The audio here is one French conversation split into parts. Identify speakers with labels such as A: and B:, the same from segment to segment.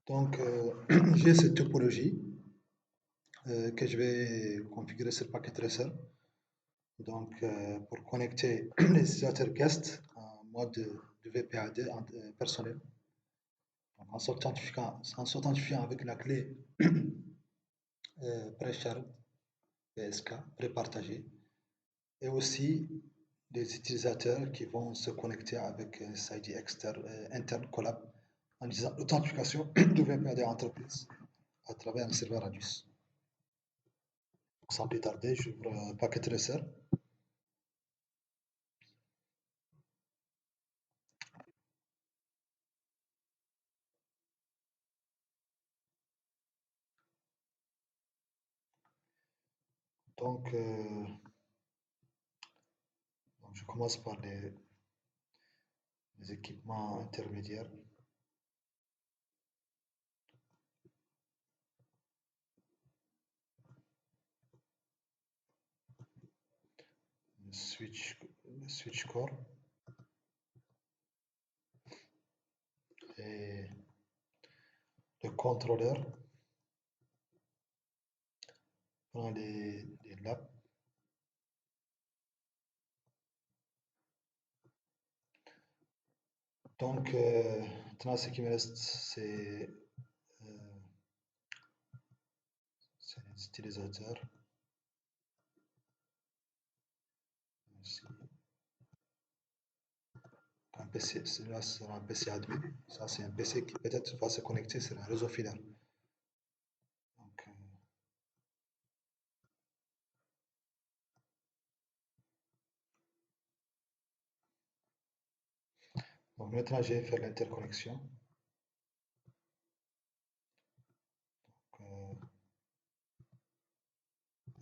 A: Donc, j'ai cette topologie que je vais configurer sur Packet Tracer. Donc, pour connecter les utilisateurs guest en mode de VPAD personnel, donc en s'authentifiant avec la clé pré-shared PSK, pré-partagée, et aussi des utilisateurs qui vont se connecter avec un SID externe, interne collab en disant l'authentification de VPAD entreprise à travers un serveur Radius. Sans plus tarder, j'ouvre Packet Tracer. Donc, je commence par les équipements intermédiaires. Le switch core et le contrôleur prend les laps. Donc, maintenant, ce qui me reste, c'est les utilisateurs. Ici. Un PC, celui-là sera un PC admin. Ça, c'est un PC qui peut-être va se connecter sur un réseau filaire. Donc, maintenant, je vais faire l'interconnexion.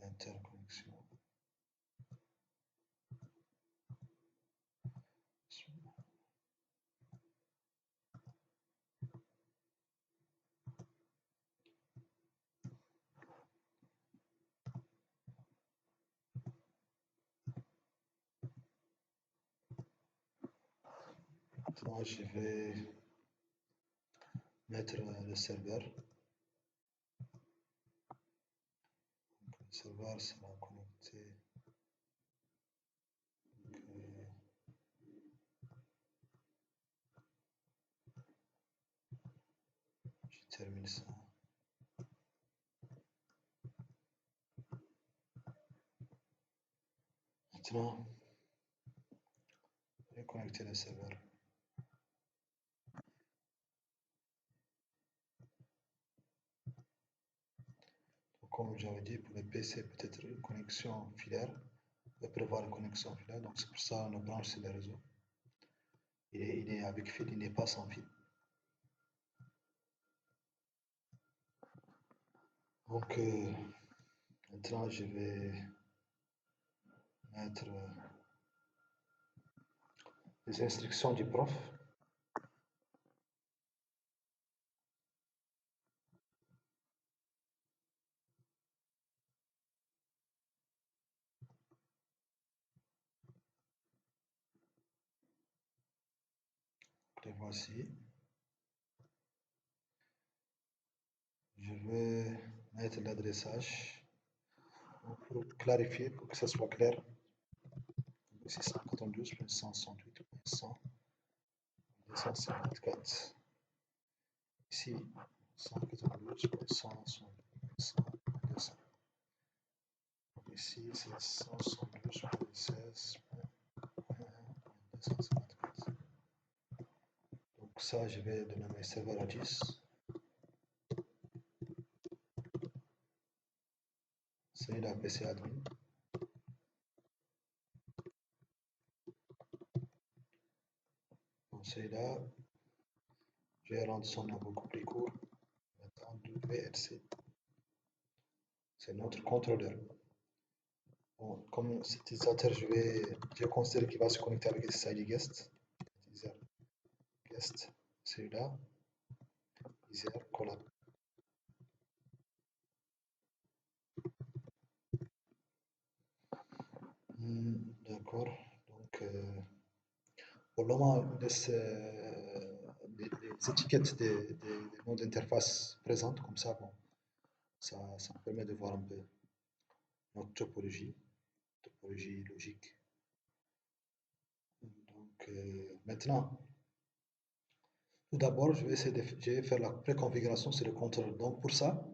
A: L'interconnexion. Maintenant, je vais mettre le serveur. Donc, le serveur sera connecté. Je termine ça. Maintenant, je vais connecter le serveur. Donc, comme j'avais dit, pour le PC, peut-être une connexion filaire. On va prévoir une connexion filaire. Donc, c'est pour ça qu'on branche sur le réseau. Il est avec fil, il n'est pas sans fil. Donc, maintenant, je vais mettre les instructions du prof. Les voici. Je vais mettre l'adressage pour clarifier, pour que ça soit clair. Ici, 192.168.100.254. Ici, 192.168.100.200. Ici, c'est 172.16.254. Donc ça, je vais le nommer serveur à 10. C'est la PC admin. Bon, celui-là, je vais rendre son nom beaucoup plus court. Maintenant, VLC. C'est notre contrôleur. Bon, comme cet utilisateur, je considère qu'il va se connecter avec SSID guest. Utilisateur guest, celui-là. Utilisateur collab. D'accord. Donc, pour le moment, on laisse les étiquettes des nom d'interface présente, comme ça, bon, ça me permet de voir un peu notre topologie logique. Donc, maintenant, tout d'abord, je vais faire la préconfiguration sur le contrôleur. Donc, pour ça,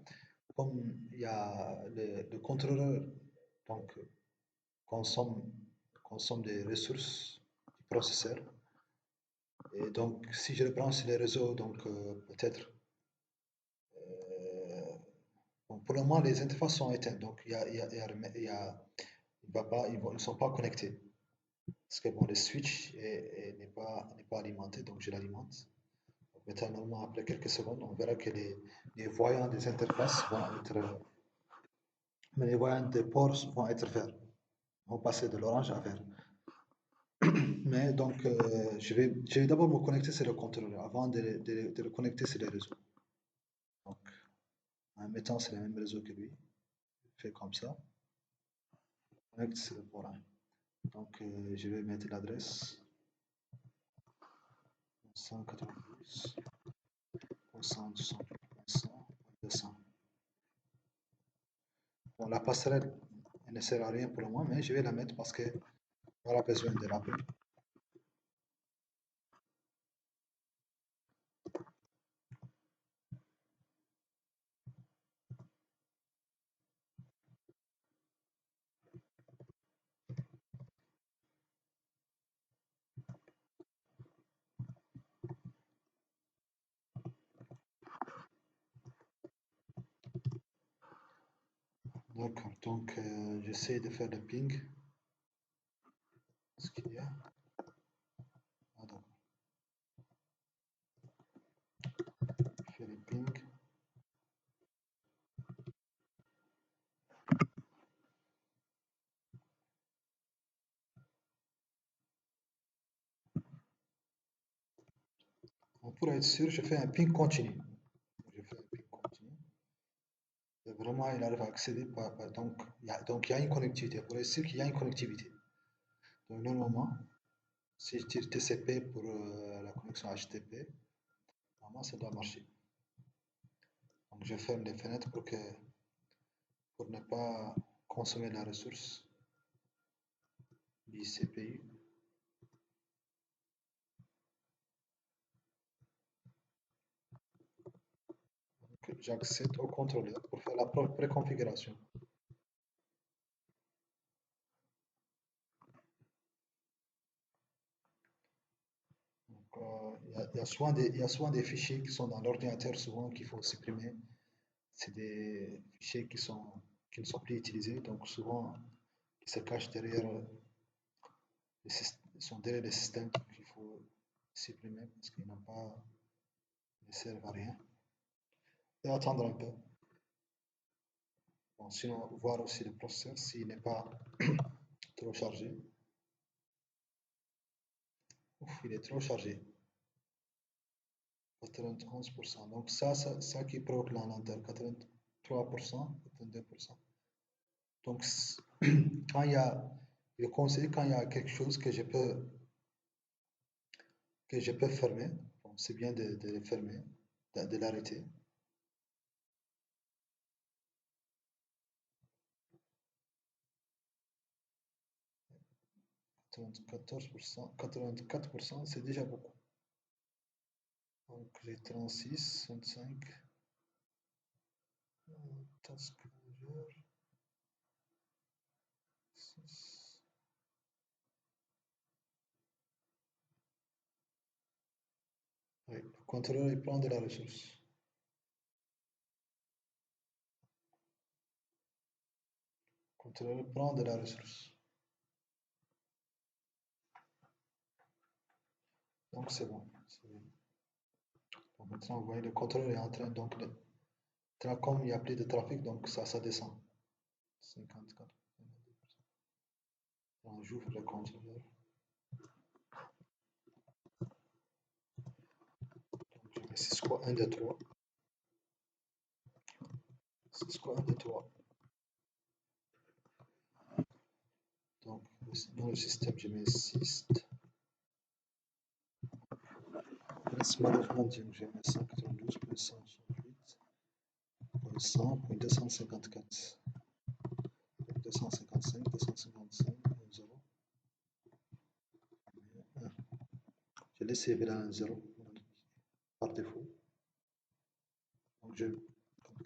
A: comme il y a le contrôleur donc, consomme, consomme des ressources du processeur, et donc si je le branche sur les réseaux, donc peut-être, bon, pour le moment, les interfaces sont éteintes, donc il va pas, ils ne sont pas connectés. Parce que bon, le switch n'est pas alimenté, donc je l'alimente. Maintenant, normalement, après quelques secondes, on verra que les voyants des interfaces vont être, mais les voyants des ports vont être verts, vont passer de l'orange à vert. Mais donc, je vais d'abord me connecter sur le contrôleur avant de le connecter sur les réseaux. Donc, en mettant sur le même réseau que lui, je fais comme ça, connecte sur le port 1. Donc, je vais mettre l'adresse 192.168.100.200. Bon, la passerelle, elle ne sert à rien pour le moment, mais je vais la mettre parce qu'on aura besoin de l'appeler. D'accord, donc j'essaie de faire le ping. Ce qu'il y a. Ah, d'accord. Je fais le ping. Bon, pour être sûr, je fais un ping continu. Je fais un ping continu. Et vraiment, il arrive à accéder donc, il y a une connectivité. Pour être sûr qu'il y a une connectivité. Donc, normalement, si je tire TCP pour la connexion HTTP, normalement, ça doit marcher. Donc, je ferme les fenêtres pour ne pas consommer la ressource du CPU. J'accède au contrôleur pour faire la préconfiguration. Il y a souvent des fichiers qui sont dans l'ordinateur, souvent qu'il faut supprimer. C'est des fichiers qui ne sont plus utilisés, donc souvent qui se cachent derrière sont derrière les systèmes qu'il faut supprimer parce qu'ils n'ont pas, ne servent à rien. Et attendre un peu. Bon, sinon, voir aussi le processeur s'il n'est pas trop chargé. Ouf, il est trop chargé. 91%. Donc ça qui provoque la lenteur. 83%, 82%. Donc quand il y a, je conseille quand il y a quelque chose que je peux fermer, bon, c'est bien de le fermer, de l'arrêter. « 84%, c'est déjà beaucoup. Donc j'ai 36, 25, task manager, 6. Oui, le contrôleur il prend de la ressource. Le contrôleur prend de la ressource. Donc c'est bon. Donc, maintenant, vous voyez, le contrôleur est en train, donc, comme il y a plus de trafic, donc ça descend. 54. On j'ouvre le contrôleur. Donc, je mets Cisco 1, 2, 3. Cisco 1, 2, 3. Donc, dans le système, je mets syst. adresse malheureusement, j'ai mis 512.168.100.254. 255, 255, 0. J'ai laissé VLAN 0 par défaut. Donc je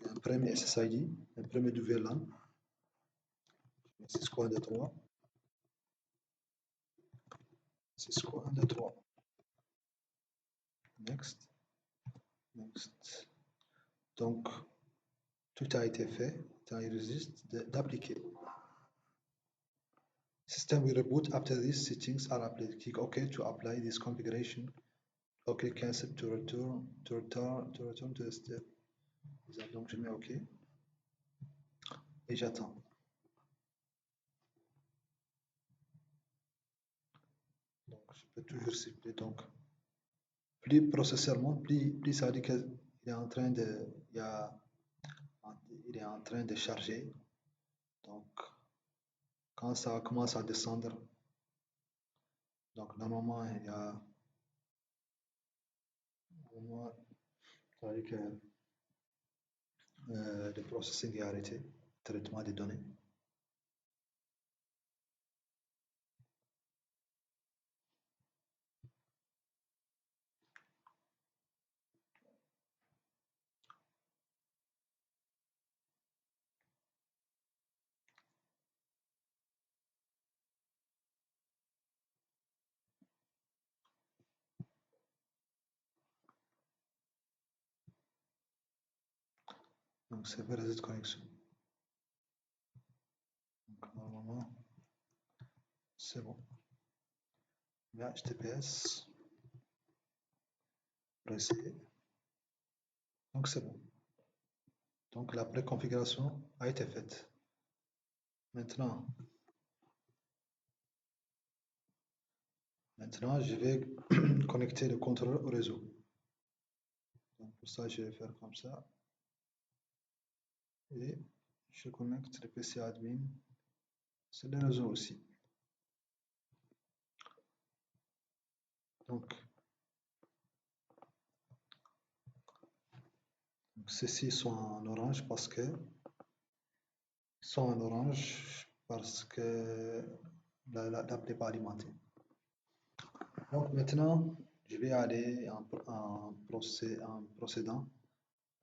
A: un premier SSID, un premier du VLAN. 6.123. 6.123. Next. Next. Donc, tout a été fait. Il résiste d'appliquer. System will reboot after these settings are applied. Click OK to apply this configuration. OK, cancel to return to the step. Donc, je mets OK. Et j'attends. Donc, je peux toujours cibler. Donc, plus processuellement, plus ça veut dire qu'il est en train de, il est en train de charger. Donc, quand ça commence à descendre, donc normalement, il y a, ça veut dire que le processing est arrêté, traitement des données. Donc, c'est vers cette connexion. Donc, normalement, c'est bon. Mais HTTPS, pour essayer. Donc, c'est bon. Donc, la préconfiguration a été faite. Maintenant, je vais connecter le contrôleur au réseau. Donc, pour ça, je vais faire comme ça. Et je connecte le PC admin. C'est le réseau aussi. Donc ceux-ci sont en orange parce que l'app n'est pas alimentée. Donc maintenant, je vais aller en procédant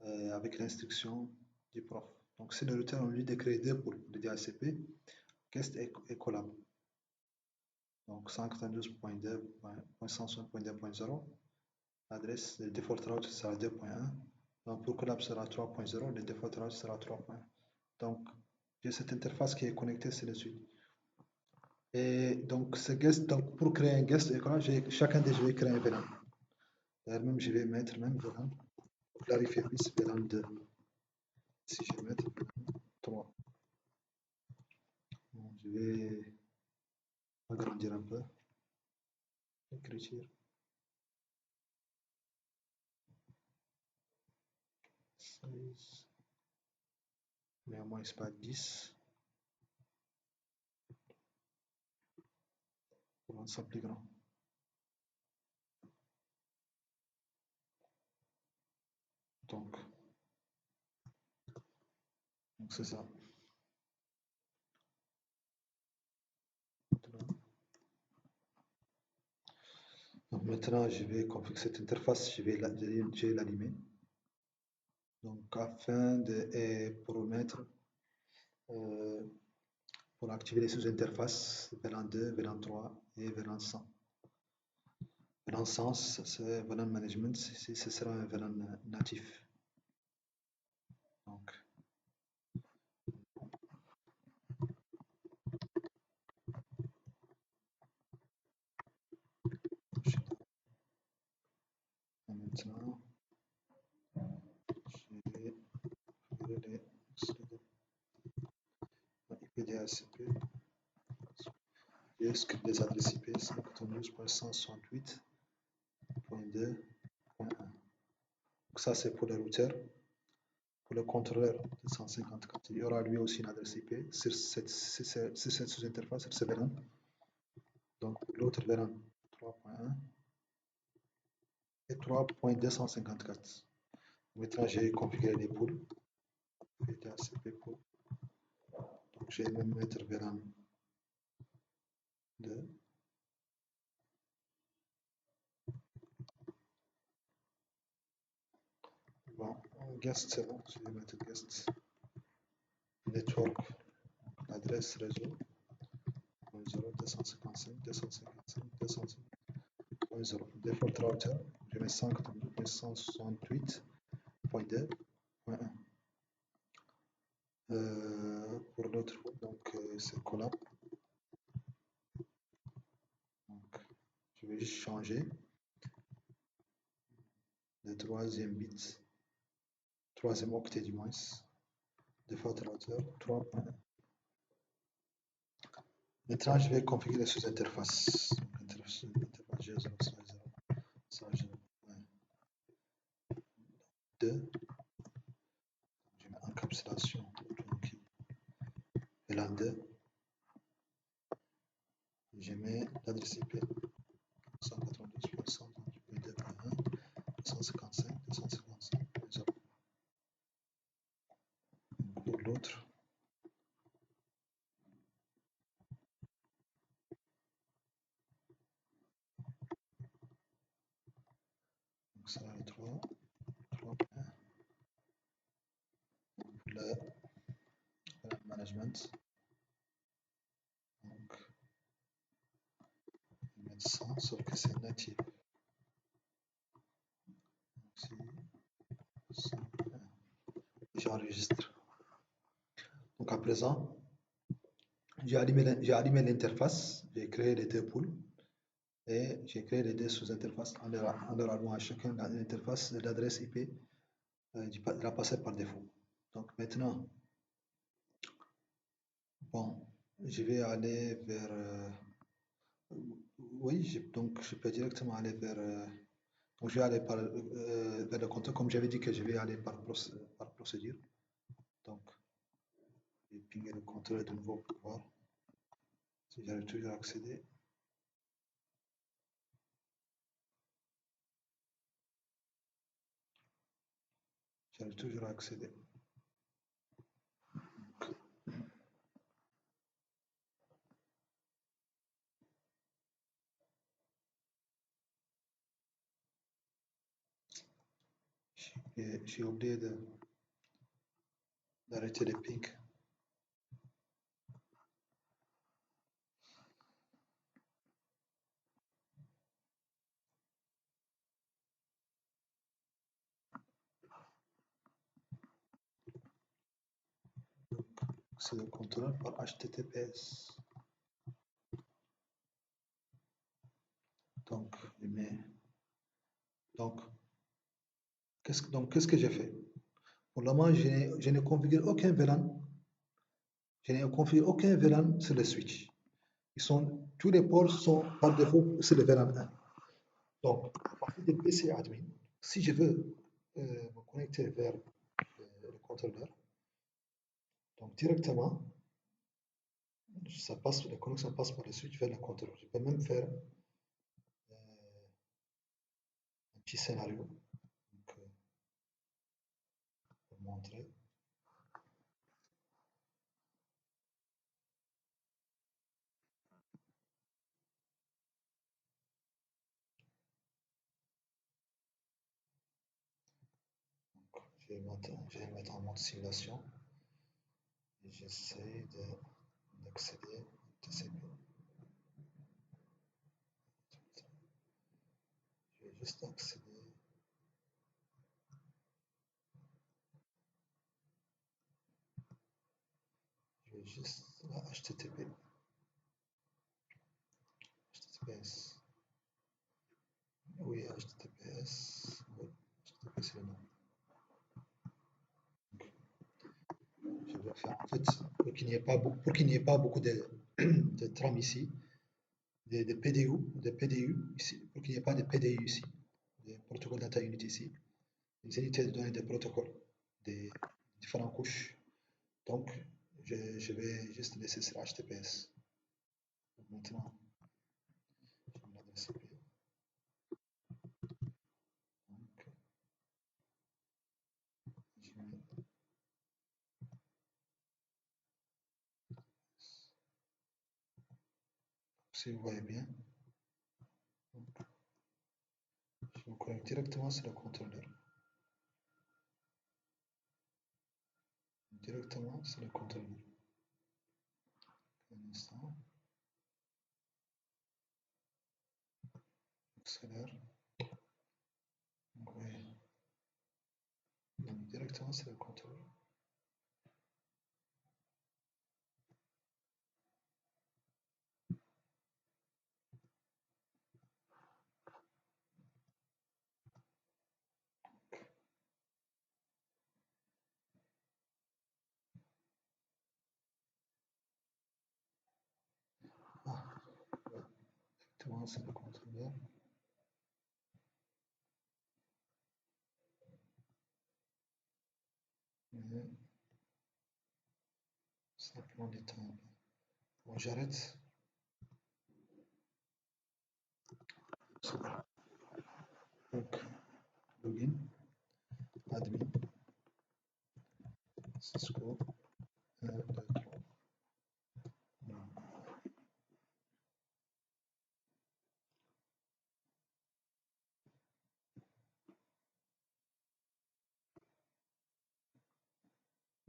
A: avec l'instruction du prof. Donc c'est le routeur en lieu de créer deux pour le DHCP, guest et collab. Donc 192.168.2.0, l'adresse de default route sera 2.1. Donc pour collab sera 3.0, le default route sera 3.1. Donc j'ai cette interface qui est connectée ci-dessus. Et donc ce guest, donc pour créer un guest et collab, chacun des je vais créer un VLAN. D'ailleurs même je vais mettre même VLAN pour clarifier plus VLAN 2. Si je vais mettre 3. Bon, je vais agrandir un peu l'écriture. 16. Mais au moins c'est pas 10. Pour rendre ça plus grand. Donc c'est ça. Donc maintenant, je vais configurer cette interface, je vais l'allumer. Donc afin de promettre pour activer les sous-interfaces VLAN 2, VLAN 3 et VLAN 100. VLAN 100, c'est VLAN management, ce sera un VLAN natif. Donc maintenant, je vais les IP DHCP. Je script des adresses IP 512.168.2.1. Donc ça c'est pour le routeur. Pour le contrôleur de 154, il y aura lui aussi une adresse IP sur cette sous-interface, sur ce VLAN. Donc pour l'autre VLAN 3.1, et 3.254. Maintenant, j'ai configuré les poules. DHCP pool. Donc, je vais même mettre VLAN 2. Bon, guest, c'est bon. Je vais mettre guest. Network, l'adresse réseau. 255.255.255.0. Default router, je mets 5.268.2.1. Pour l'autre, donc c'est collab. Donc, je vais juste changer le troisième bit, troisième octet du moins. Default router 3.1. Maintenant, je vais configurer sous interface. Interface G0, 2. Je mets encapsulation VLAN 2. Je mets l'adresse IP 192.168.2.1 255.255.0. Pour l'autre, donc ça va le 3. Pour le management, donc je vais mettre 100, sauf que c'est natif. J'enregistre. Donc à présent, j'ai allumé l'interface, j'ai créé les deux poules et j'ai créé les deux sous-interfaces en leur allouant à chacun l'interface de l'adresse IP de la passer par défaut. Donc maintenant, bon, je vais aller vers oui, donc je peux directement aller vers donc je vais aller vers le compteur, comme j'avais dit que je vais aller par procédure. Donc, je vais pinguer le compteur de nouveau pour voir si j'arrive toujours à accéder. J'arrive toujours à accéder. J'ai oublié d'arrêter les pings. C'est le contrôle par HTTPS. Donc, je mets. Donc, qu'est-ce que j'ai fait? Pour le moment, je n'ai configuré aucun VLAN. Je n'ai configuré aucun VLAN sur le switch. Tous les ports sont par défaut sur le VLAN 1. Donc, à partir de PC admin, si je veux me connecter vers le contrôleur, donc directement, la connexion passe par le switch vers le contrôleur. Je peux même faire un petit scénario donc, pour montrer. Donc, je vais mettre en mode simulation et j'essaie d'accéder au TCP. Je vais juste accéder. Je vais juste la HTTP. HTTPS. Oui, HTTPS. Oui, HTTP c'est le nom. Je vais faire en fait pour qu'il n'y ait pas beaucoup de trames ici, des PDU ici, pour qu'il n'y ait pas de PDU ici, des protocoles data unit ici, des unités de données de protocoles, des différentes couches. Donc, je vais juste laisser sur HTTPS. Maintenant, je vais l'adresse IP. si vous voyez bien. Donc, je me connecte directement sur le contrôleur. Directement sur le contrôleur. Un instant. Accélère. Oui. Donc, directement sur le contrôleur. Ah, directement sur le contrôleur. Mais ça prend du temps. Bon, j'arrête. Donc, login, admin, Cisco, 1, 2, 3.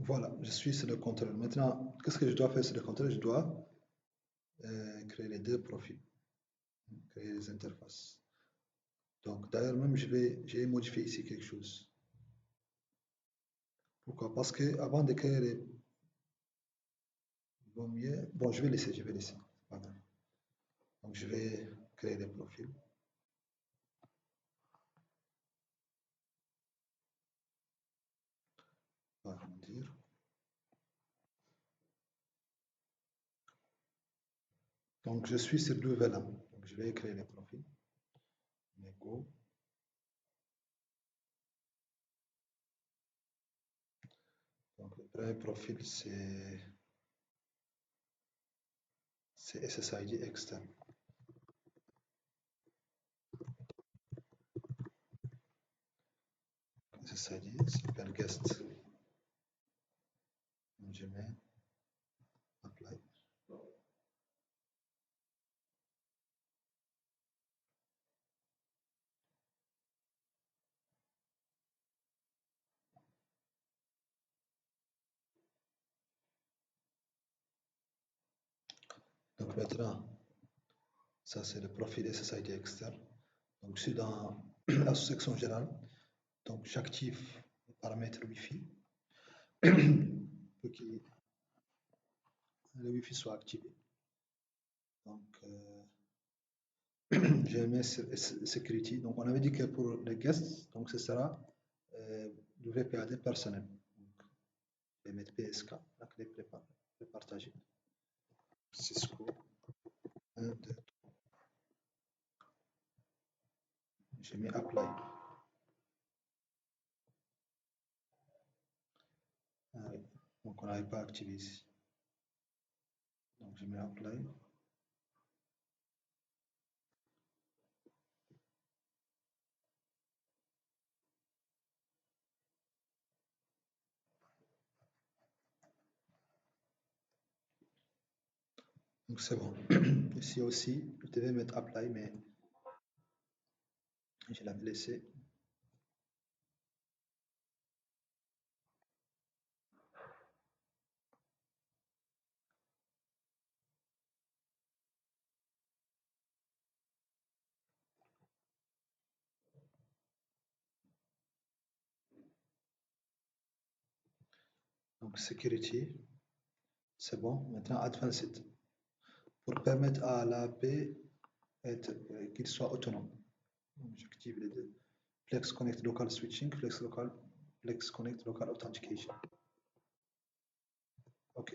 A: Voilà, je suis sur le contrôleur. Maintenant, qu'est-ce que je dois faire sur le contrôleur? Je dois créer les deux profils, créer les interfaces. Donc, d'ailleurs, même j'ai modifié ici quelque chose. Pourquoi? Parce que avant de créer les. Bon, mieux. Bon, je vais laisser. Pas grave. Donc, je vais créer les profils. Agrandir. Donc, je suis sur level 1. Donc, je vais créer les profils. Go. Donc, le premier profil, c'est SSID externe. SSID s'appelle guest. Je mets apply. Donc maintenant, ça c'est le profil SSID externe. Donc je suis dans la section générale. Donc j'active le paramètre Wi-Fi pour que le Wi-Fi soit activé. Donc je mets security. Donc on avait dit que pour les guests, donc ce sera le VPAD personnel. Donc je vais mettre PSK, la clé prépartagée. Cisco 1, 2, 3. Je mets apply. Ah oui. Donc on n'avait pas activé ici. Donc je mets apply. Donc c'est bon. Ici aussi, je devais mettre apply, mais je l'avais laissé. Donc security, c'est bon. Maintenant advanced. Pour permettre à l'AP qu'il soit autonome. J'active les deux. Flex Connect Local Switching, Flex Connect Local Authentication. OK.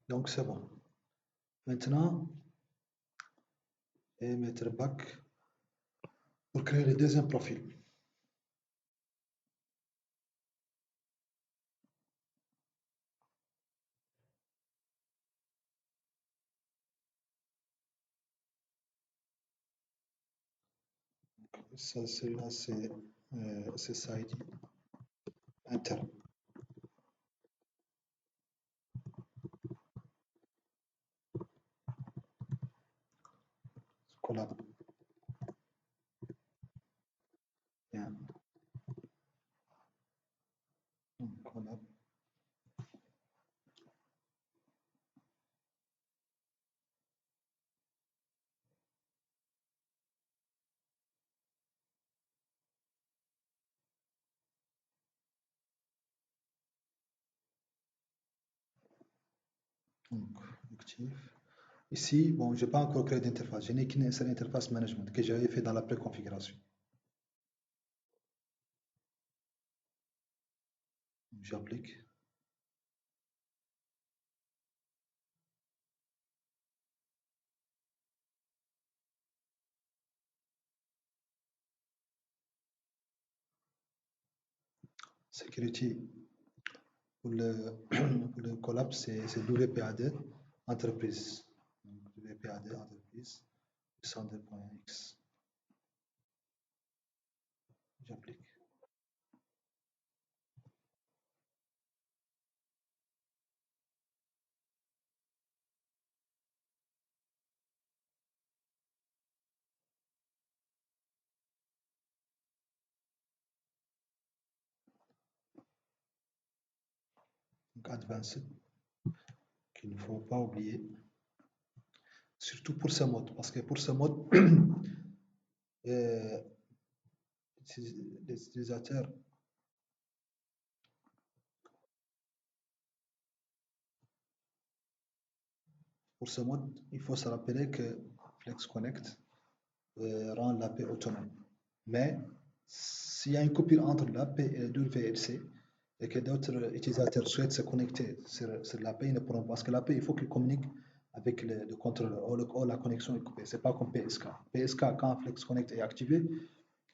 A: Donc c'est bon. Maintenant, je vais mettre back pour créer le deuxième profil. Ça, celui-là, c'est side interne. Collab. Bien. Collab. Donc, actif. Ici, bon, je n'ai pas encore créé d'interface. Je n'ai qu'une seule interface management que j'avais fait dans la préconfiguration. J'applique. Security. Pour pour le collab, c'est WPA2 entreprise. Donc, WPA2 entreprise, 102.x. J'applique. Donc, advanced, qu'il ne faut pas oublier. Surtout pour ce mode, parce que pour ce mode, les utilisateurs pour ce mode, il faut se rappeler que Flex Connect rend l'AP autonome. Mais s'il y a une coupure entre l'AP et le WLC et que d'autres utilisateurs souhaitent se connecter sur l'AP, ils ne pourront pas. Parce que l'AP, il faut qu'il communique avec le contrôleur ou la connexion est coupée. Ce n'est pas comme PSK. PSK, quand Flex Connect est activé,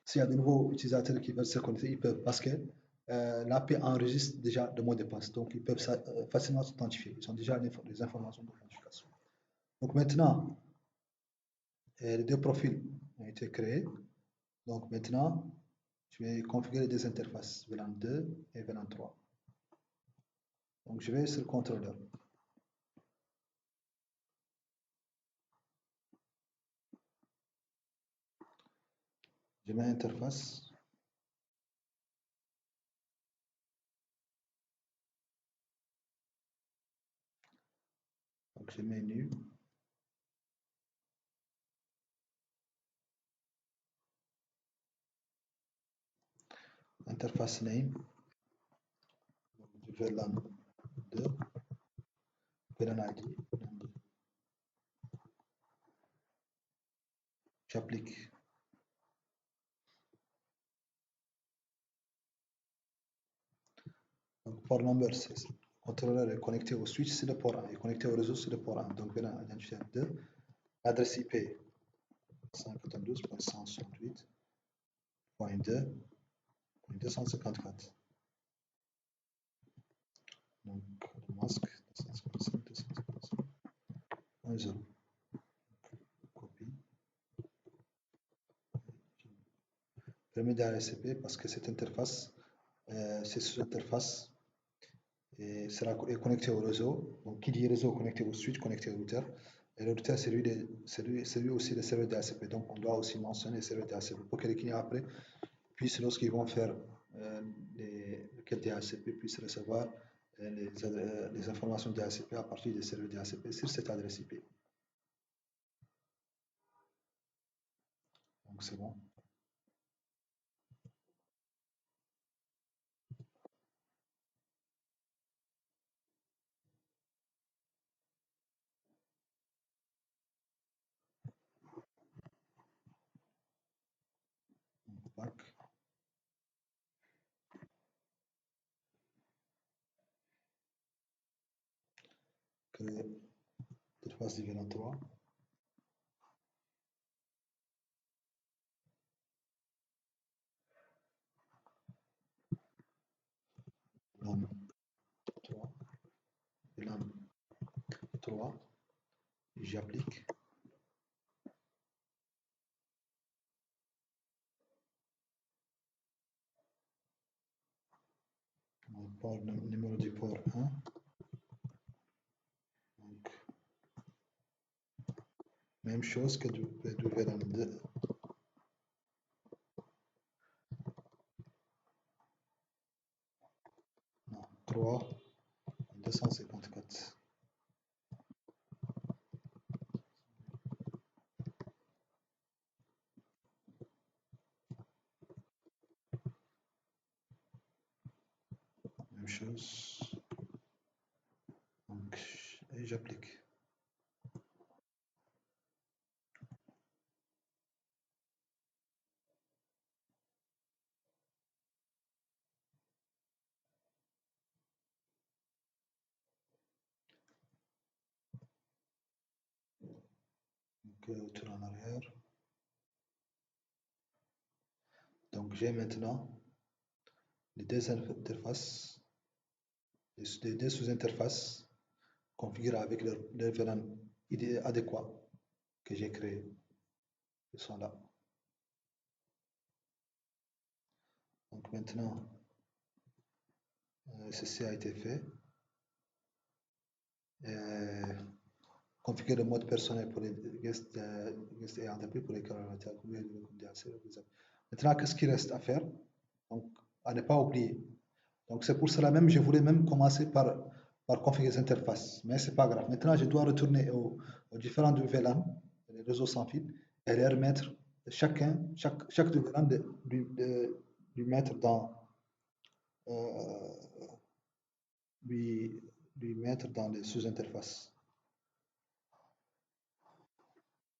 A: s'il y a de nouveaux utilisateurs qui veulent se connecter, ils peuvent parce que l'AP enregistre déjà le mot de passe. Donc, ils peuvent facilement s'identifier. Ils ont déjà les informations d'authentification. Donc, maintenant, les deux profils ont été créés. Donc, maintenant, je vais configurer des interfaces VLAN 2 et VLAN 3. Donc, je vais sur le contrôleur. Je mets interface. Donc, je mets nu. Interface name. Donc, VLAN 2. VLAN ID. J'applique. Donc, port number, c'est le contrôleur est connecté au switch, c'est le port 1. Et connecté au réseau, c'est le port 1. Donc, VLAN identifiant 2. Adresse IP 192.168.2.254. Donc, le masque 255.255.0. Copie. Permis d'ASCP parce que cette interface, c'est sous interface et sera connecté au réseau. Donc, qui dit réseau connecté au switch, connecté au routeur. Et le routeur, c'est lui aussi le serveur d'ACP. Donc, on doit aussi mentionner le serveur d'ACP pour que les clients après puissent, lorsqu'ils vont faire les requêtes d'ACP, puissent recevoir les informations d'ACP à partir des serveurs d'ACP sur cette adresse IP. Donc, c'est bon. Back. Créer interface du VLAN 3. VLAN 3. VLAN 3. J'applique. port, numéro du port 1. Donc, même chose que du VLAN 2. Non, 3, 254. Même chose. Donc, et j'applique. Donc, tour en arrière. Donc, j'ai maintenant les deux interfaces, les deux sous-interfaces configurées avec leur VLAN adéquat que j'ai créé. Ils sont là. Donc maintenant, ceci a été fait. Configurer le mode personnel pour les guests et entreprises pour les collaborateurs. Maintenant, qu'est-ce qui reste à faire? Donc, à ne pas oublier. Donc, c'est pour cela même, je voulais même commencer par configurer cette interface. Mais c'est pas grave. Maintenant, je dois retourner aux différents VLAN, les réseaux sans fil, et les remettre chaque VLAN lui mettre dans lui mettre dans les sous-interfaces.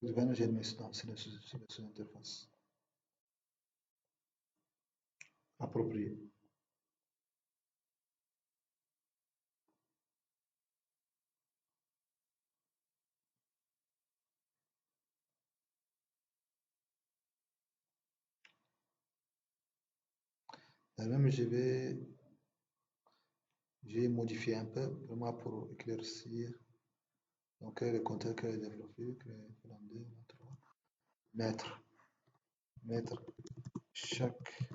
A: Le VLAN, j'ai mis dans c'est les sous-interfaces appropriées. Et même, j'ai modifié un peu, vraiment pour éclaircir. Donc, créer le compteur, créer des profils, créer VLAN 2, 3. Mettre chaque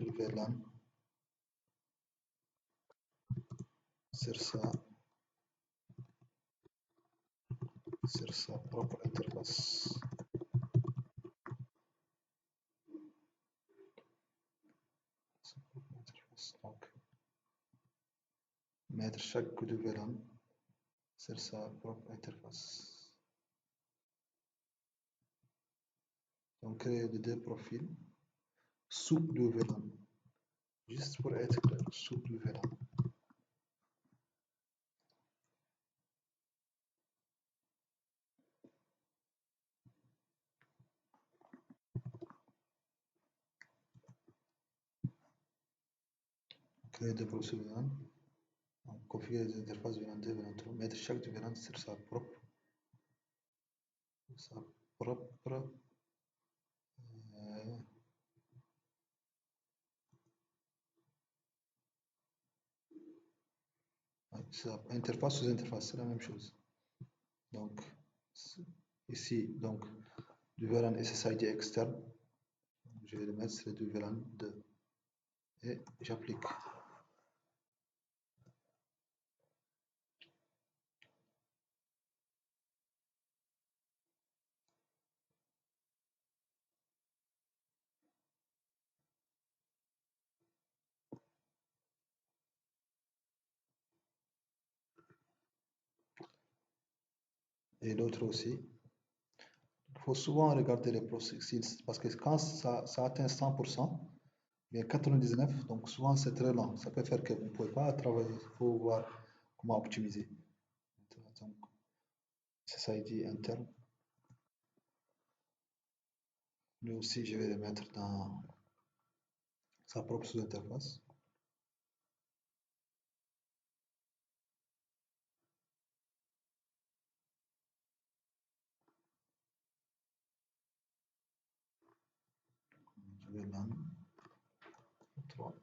A: VLAN sur sa propre interface. Donc, mettre chaque VLAN sur sa propre interface. Donc, créer les deux profils sous le VLAN. Juste pour être clair, sous le VLAN. Créer deux profils VLAN. Configurer les interfaces VLAN 2, VLAN 3. Mettre chaque VLAN sur sa propre interface sous interface, c'est la même chose. Donc, ici, donc, du VLAN SSID externe, je vais le mettre sur du VLAN 2 et j'applique. Et l'autre aussi. Il faut souvent regarder les processus parce que quand ça atteint 100%, mais 99%, donc souvent c'est très lent. Ça peut faire que vous ne pouvez pas travailler. Il faut voir comment optimiser. Donc, c'est ça, il dit interne. Lui aussi, je vais le mettre dans sa propre sous-interface. Je vais LAN 3.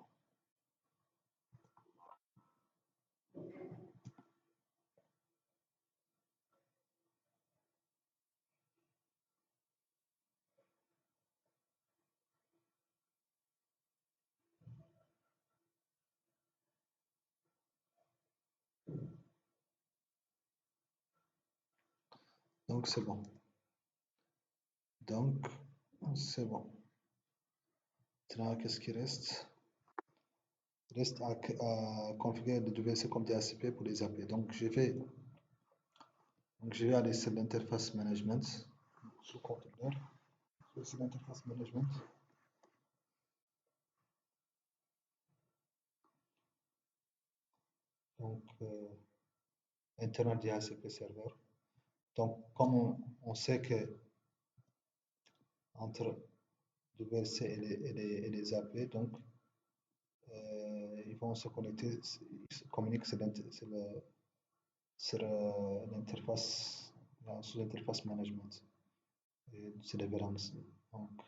A: Donc c'est bon. Donc c'est bon. Maintenant, qu'est-ce qui reste? Il reste à configurer le WC comme DHCP pour les AP. Donc je vais aller sur l'interface management sous contrôleur. Je vais sur l'interface management. Donc internal DHCP serveur. Donc comme on sait que entre WC et les AP, donc ils vont se connecter, ils se communiquent sur l'interface, sous l'interface management. C'est les VLANs. Donc,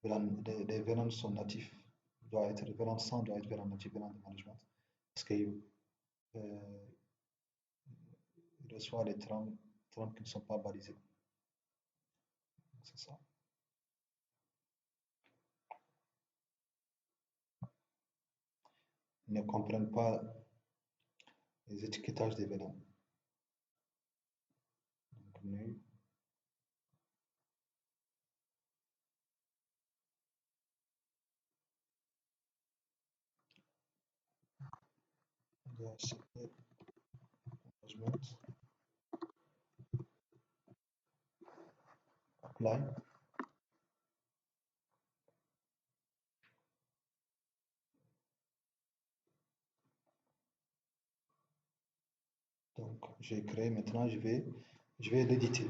A: les VLANs sont natifs. VLAN 100 doit être VLAN natif, VLAN de management. Parce qu'il reçoit les trames qui ne sont pas balisées. C'est ça. Ils ne comprennent pas les étiquetages des VLAN. Donc, nu. DHCP management. Apply. Donc, j'ai créé maintenant, je vais l'éditer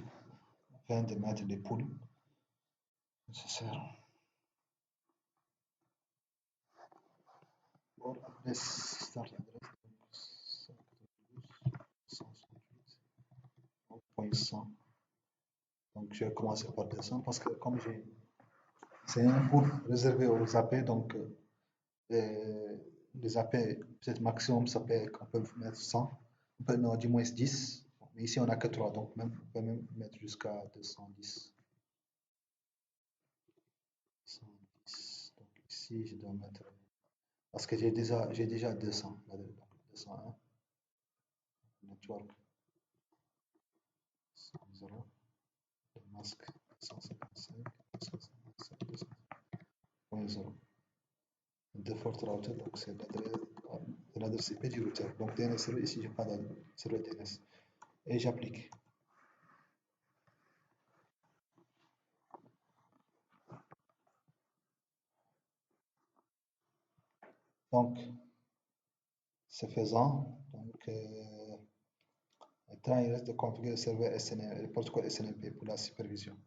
A: afin de mettre les poules nécessaires. Pour adresse start adresse, donc 168.100. Donc, je vais commencer par descendre parce que comme c'est un cours réservé aux AP, donc les AP, peut-être maximum, on peut mettre 100, non, du moins 10, mais ici on n'a que 3, donc on peut même mettre jusqu'à 210. 110. Donc ici je dois mettre, parce que j'ai déjà 200, donc 201, network 100, le masque 155, 255.0. Default router, donc c'est l'adresse IP du routeur. Donc DNS serveur, ici, je n'ai pas de serveur DNS. Et j'applique. Donc, ce faisant, donc, maintenant, il reste de configurer le serveur SNMP, le protocole SNMP pour la supervision.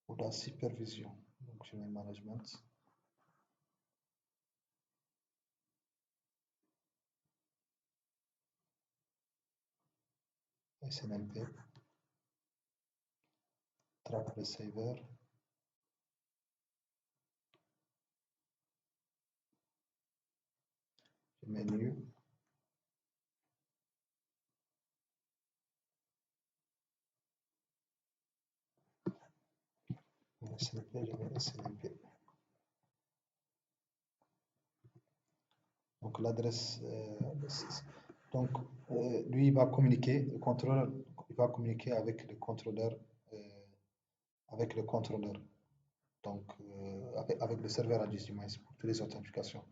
A: Pour la supervision, donc je mets management. SNMP. Track receiver. Je mets new. SNMP, je mets SNMP. Donc l'adresse, donc lui il va communiquer, le contrôleur, il va communiquer avec le contrôleur, donc avec le serveur à 10 du moins pour toutes les authentifications.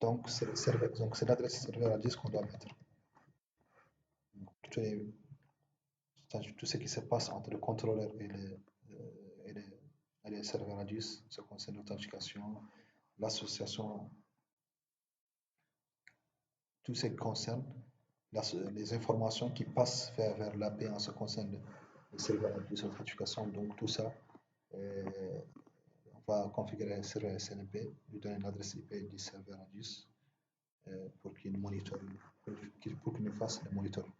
A: Donc c'est le serveur, donc c'est l'adresse serveur à 10 qu'on doit mettre. Tout ce qui se passe entre le contrôleur et les serveurs à 10, ce qui concerne l'authentification, l'association, tout ce qui concerne les informations qui passent vers l'AP en ce qui concerne le serveur à 10 authentification. Donc tout ça, on va configurer un serveur SNMP, lui donner l'adresse IP du serveur à 10 pour qu'il nous fasse le monitoring.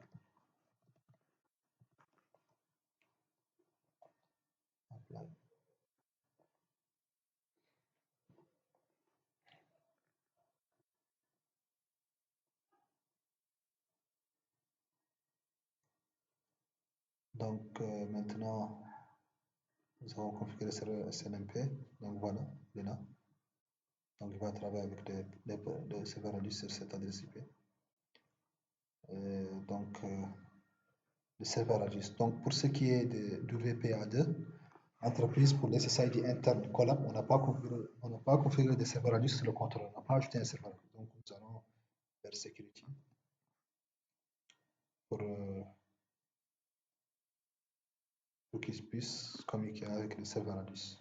A: Donc maintenant, nous avons configuré le serveur SNMP. Donc voilà, il est là. Donc il va travailler avec le serveur à 10 sur cette adresse IP. Donc, le serveur Redis. Donc, pour ce qui est de WPA2, entreprise pour les SSID internes Collab, on n'a pas configuré des serveurs Redis sur le contrôleur, on n'a pas ajouté un serveur. Donc, nous allons vers Security pour, pour qu'ils puissent communiquer avec le serveur Redis.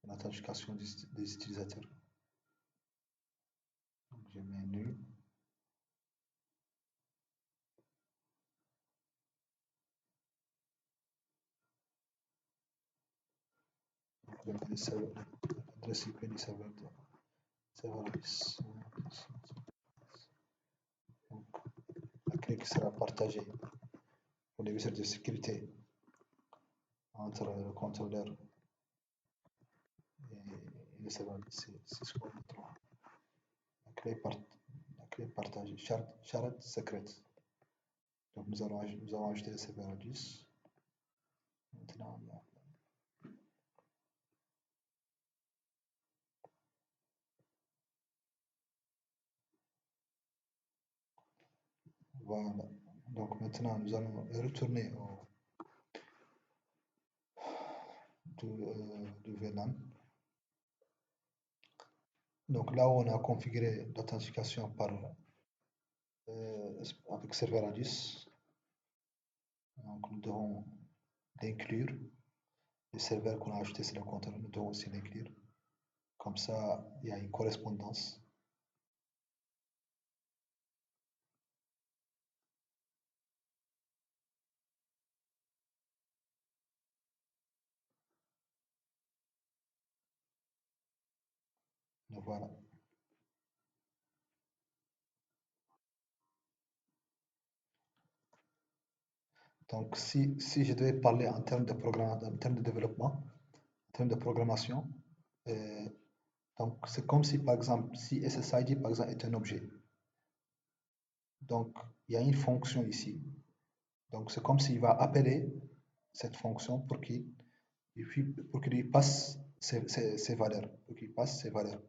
A: L'authentification des utilisateurs. Donc, je mets nu. L'adresse IP du serveur Redis. Donc, la clé qui sera partagée pour les mesures de sécurité entre le contrôleur et le serveur, c'est ce qu'on trouve. La clé partagée, shared secret. Donc nous avons ajouté le serveur Redis. Maintenant, voilà. Donc maintenant, nous allons retourner du VLAN. Donc là où on a configuré l'authentification avec serveur Redis, donc nous devons l'inclure. Les serveurs qu'on a ajoutés sur le contrôleur, nous devons aussi l'inclure. Comme ça, il y a une correspondance. Donc voilà. Donc si je devais parler en termes de en termes de développement, en termes de programmation, donc c'est comme si par exemple, si SSID par exemple est un objet. Donc il y a une fonction ici. Donc c'est comme s'il va appeler cette fonction pour qu'il lui passe ses valeurs, pour qu'il passe ses valeurs.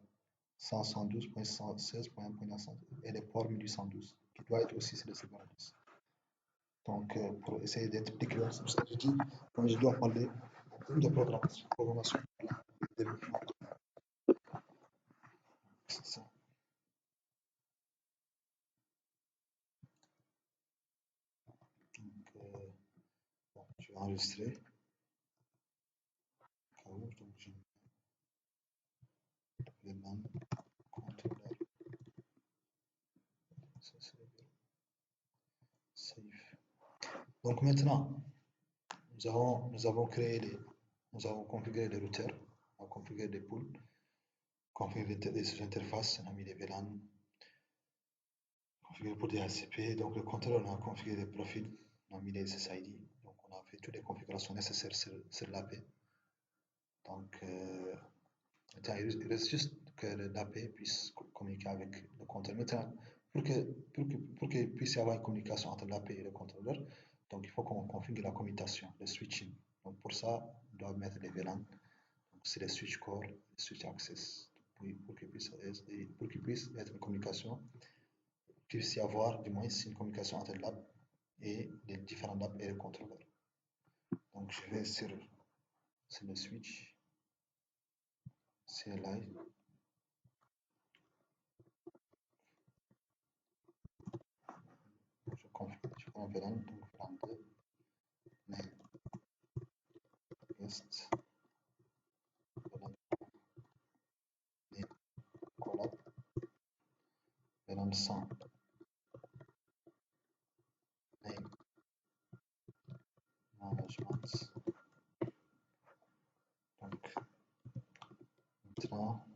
A: 112.116.1.900 et le port 1812 qui doit être aussi sur le serveur. Donc, pour essayer d'être plus clair, c'est pour ça que je dis, quand je dois parler de programmation, développement, c'est ça. Donc, bon, je vais enregistrer. Donc, j'ai les noms, contrôleur, ça c'est save. Donc maintenant, nous avons configuré les routeurs, on a configuré les poules, configuré les interfaces, on a mis les VLAN, configuré pour DHCP, donc le contrôleur, on a configuré les profils, on a mis les SSID, donc on a fait toutes les configurations nécessaires sur l'AP. Donc, il reste juste que l'AP puisse communiquer avec le contrôleur. Maintenant, pour qu'il puisse y avoir une communication entre l'AP et le contrôleur, donc il faut qu'on configure la commutation, le switching. Donc pour ça, on doit mettre les VLAN. C'est les switch core, les switch access, pour qu'il puisse être une communication, qu'il puisse y avoir du moins une communication entre l'app et les différents apps et le contrôleur. Donc je vais sur le switch, CLI. Je configure un VLAN, donc VLAN 2, name, guest, VLAN, name, collab, VLAN 100, name, management. Donc maintenant,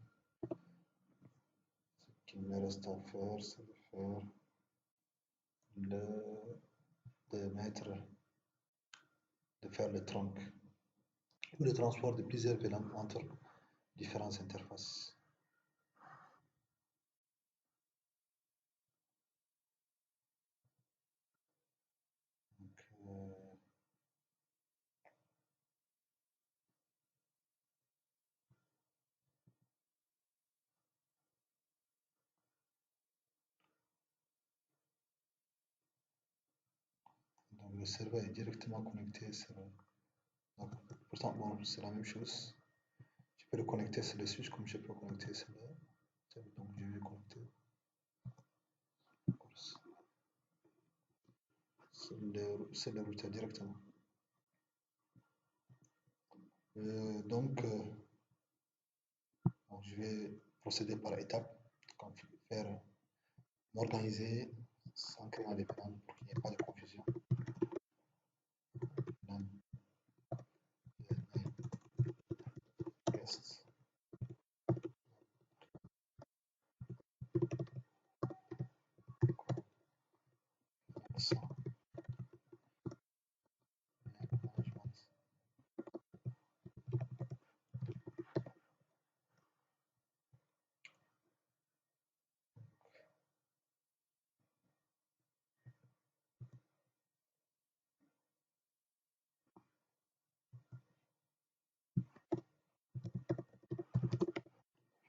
A: ce qu'il me reste à faire, c'est de faire de faire le trunk ou le transport de plusieurs VLAN entre différentes interfaces. Donc, le serveur est directement connecté sur. Donc, pourtant, bon, c'est la même chose. Je peux le connecter sur le switch comme je peux le connecter sur le. Donc, je vais connecter sur le routeur directement. Donc, je vais procéder par étapes, faire m'organiser sans créer un VLAN pour qu'il n'y ait pas de confusion. Guest. Ça.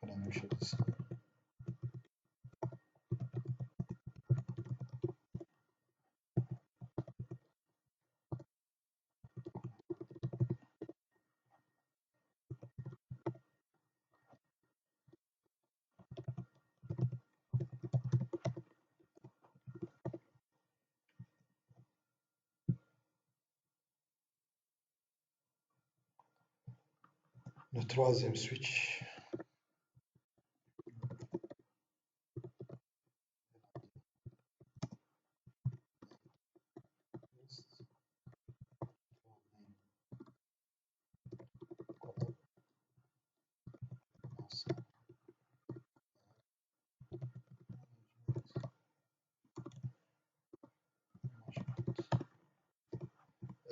A: La même chose ici. Le troisième switch.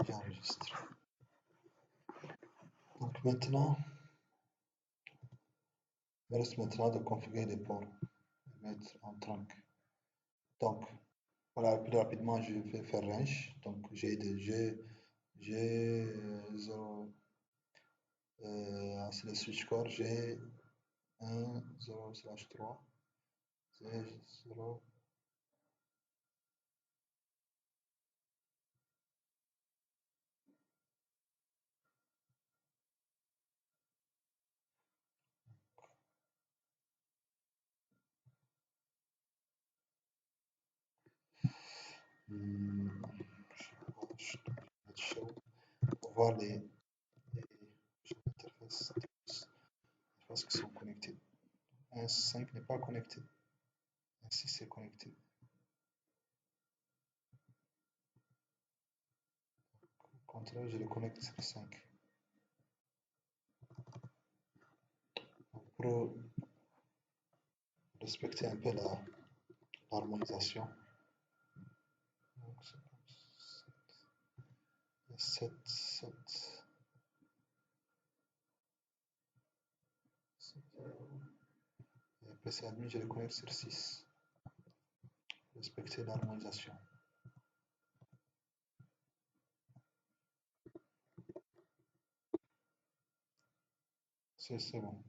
A: J'enregistre. Donc maintenant, il me reste maintenant de configurer les ports, mettre en trunk. Donc, voilà, plus rapidement, je vais faire range. Donc, j'ai des G0, c'est le switch core, G1, 0/3, G0. Pour voir les interfaces qui sont connectées. Un 5 n'est pas connecté. Un 6 est connecté. Au contraire, je le connecte sur 5. Pour respecter un peu l'harmonisation. Donc, 7, 7. Et PC admin, je le connecte sur 6. Respecter l'harmonisation. C'est bon.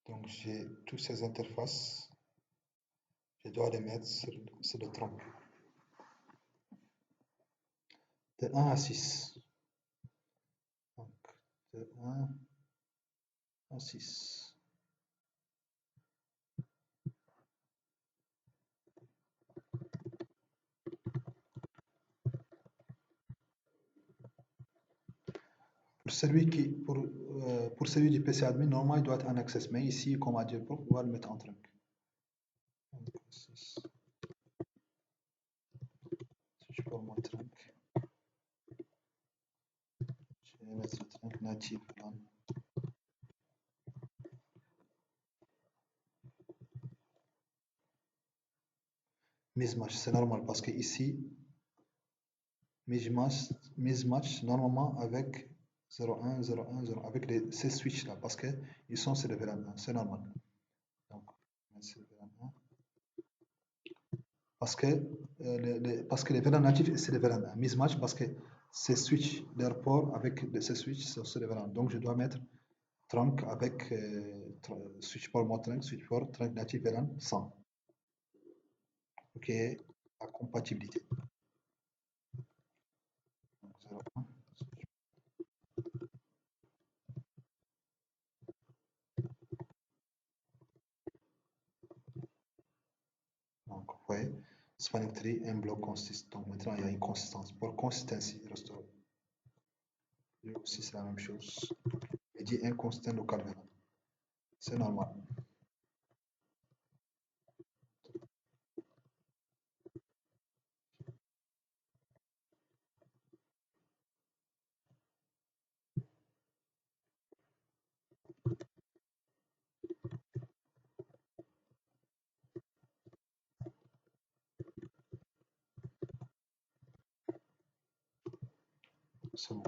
A: Donc j'ai toutes ces interfaces. Je dois les mettre sur le tronc. De 1 à 6. Donc, de 1 à 6. Pour celui du PC admin, normalement, il doit être un access, mais ici, comme à dire, on va le mettre en trunk. Donc, 6. Je peux mon trunk. Je vais mettre le trunk native. Mismatch, c'est normal parce que ici, mismatch normalement avec 0,1, 0,1, 0, avec ces switches là parce qu'ils sont sur le VLAN 1, c'est normal. Donc, c'est le VLAN 1. Parce que les VLAN natifs, c'est le VLAN 1. Mismatch parce que ces switches, leur port avec ces switches, c'est sur le VLAN. Donc, je dois mettre trunk avec switch port mode trunk, switch port trunk natif VLAN 100. Ok, la compatibilité. 0.1. Donc, vous voyez, spanning tree, un bloc consiste. Donc, maintenant, il y a une consistance. Pour consistency, restaurant. Lui aussi, c'est la même chose. Il dit inconsistent local. C'est normal. C'est bon.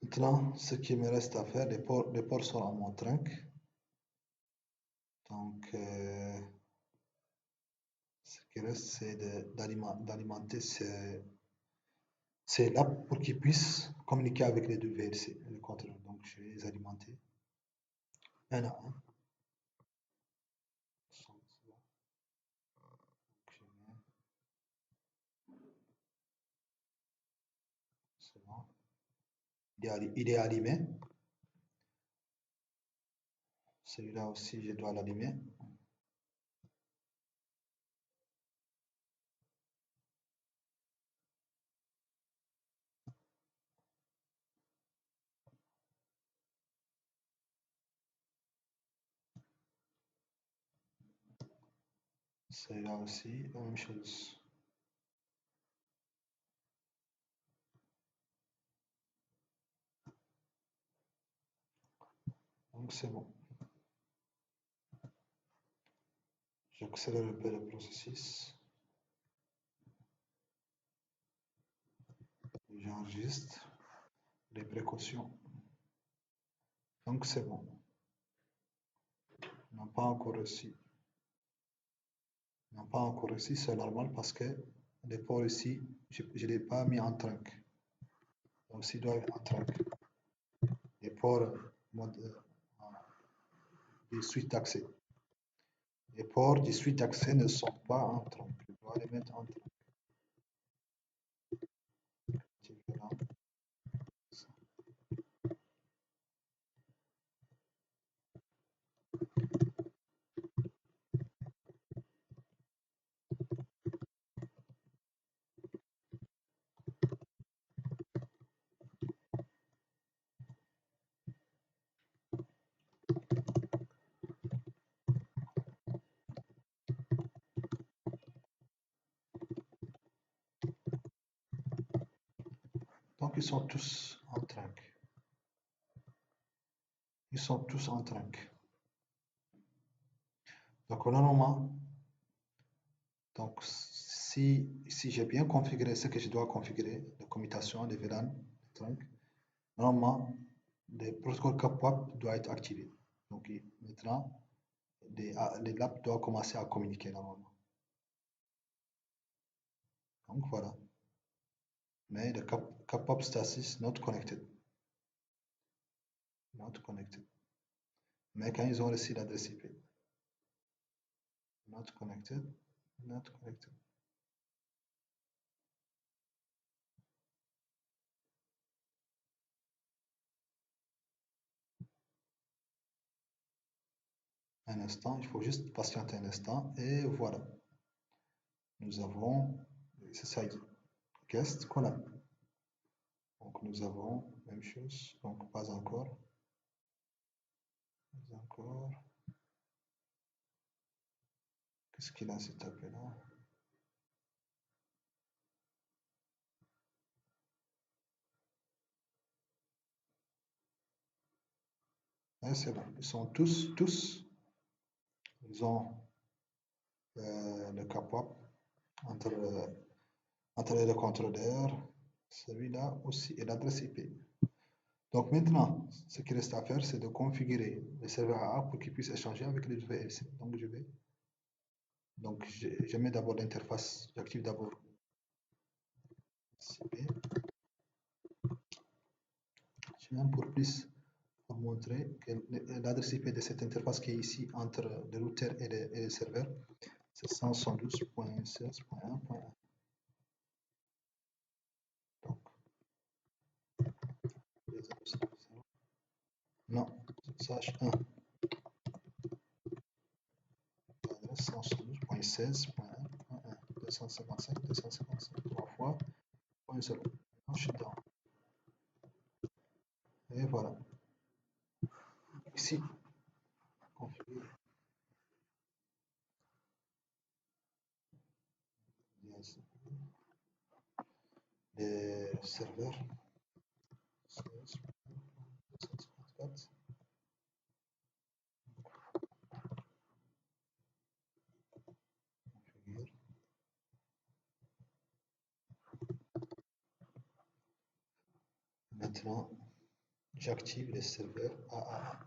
A: Maintenant, ce qui me reste à faire, les ports sont à mon trunk. Donc, ce qui reste, c'est d'alimenter ces labs pour qu'ils puissent communiquer avec les deux VLC, le contrôleur. Donc, je vais les alimenter un à un. C'est bon. Il est allumé. Celui-là aussi, je dois l'allumer. Celui-là aussi, la même chose. Donc, c'est bon. J'accélère un peu le processus. J'enregistre les précautions. Donc, c'est bon. On n'a pas encore reçu. On n'a pas encore reçu, c'est normal parce que les ports ici, je ne l'ai pas mis en trunk. Donc, s'il doit être en trunk. Les ports des suites d'accès. Les ports des suites d'accès ne sont pas en trunk. Je dois les mettre en trunk. Donc, ils sont tous en trunk. Ils sont tous en trunk. Donc, normalement, donc, si j'ai bien configuré ce que je dois configurer, la commutation, les VLAN, les trunks, normalement, le protocole CAPWAP doit être activé. Donc, maintenant, les labs doivent commencer à communiquer normalement. Donc, voilà. Mais le CAPWAP status not connected. Not connected. Mais quand ils ont reçu l'adresse IP. Not connected. Not connected. Un instant, il faut juste patienter un instant et voilà. Nous avons, c'est ça, guest collab. Donc nous avons même chose, donc pas encore. Pas encore. Qu'est-ce qu'il a cet appel-là? C'est bon, ils sont tous, ils ont le CAPWAP entre le contrôleur, celui-là aussi et l'adresse IP. Donc maintenant, ce qui reste à faire, c'est de configurer le serveur AA pour qu'il puisse échanger avec les VLC. Donc je mets d'abord l'interface, j'active d'abord CP. Je viens pour plus pour montrer que l'adresse IP de cette interface qui est ici entre le routeur et le serveur, c'est 172.16.1.1. Non, c'est H1. L'adresse 172.16.1.1. 255, 255, 3 fois, point 0. Shutdown. Et voilà. Ici, configure les serveurs 16.254. Configure. Maintenant, j'active les serveurs AAA.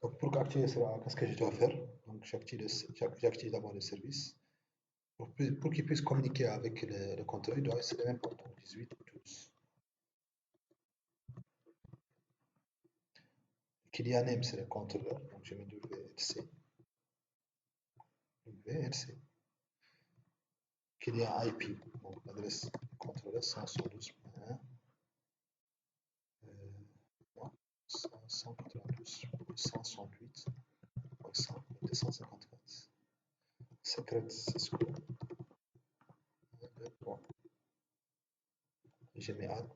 A: Donc, pour activer cela, qu'est-ce que je dois faire? Donc, j'active d'abord le service. Pour qu'il puisse communiquer avec le contrôleur, il doit être le même port, donc 18, 12. Qu'il y a name, c'est le contrôleur, donc je mets WLC. WLC. Qu'il y a IP, donc l'adresse du contrôleur 112.1. Non, 192.168.100.254. Secret Cisco. Je mets add,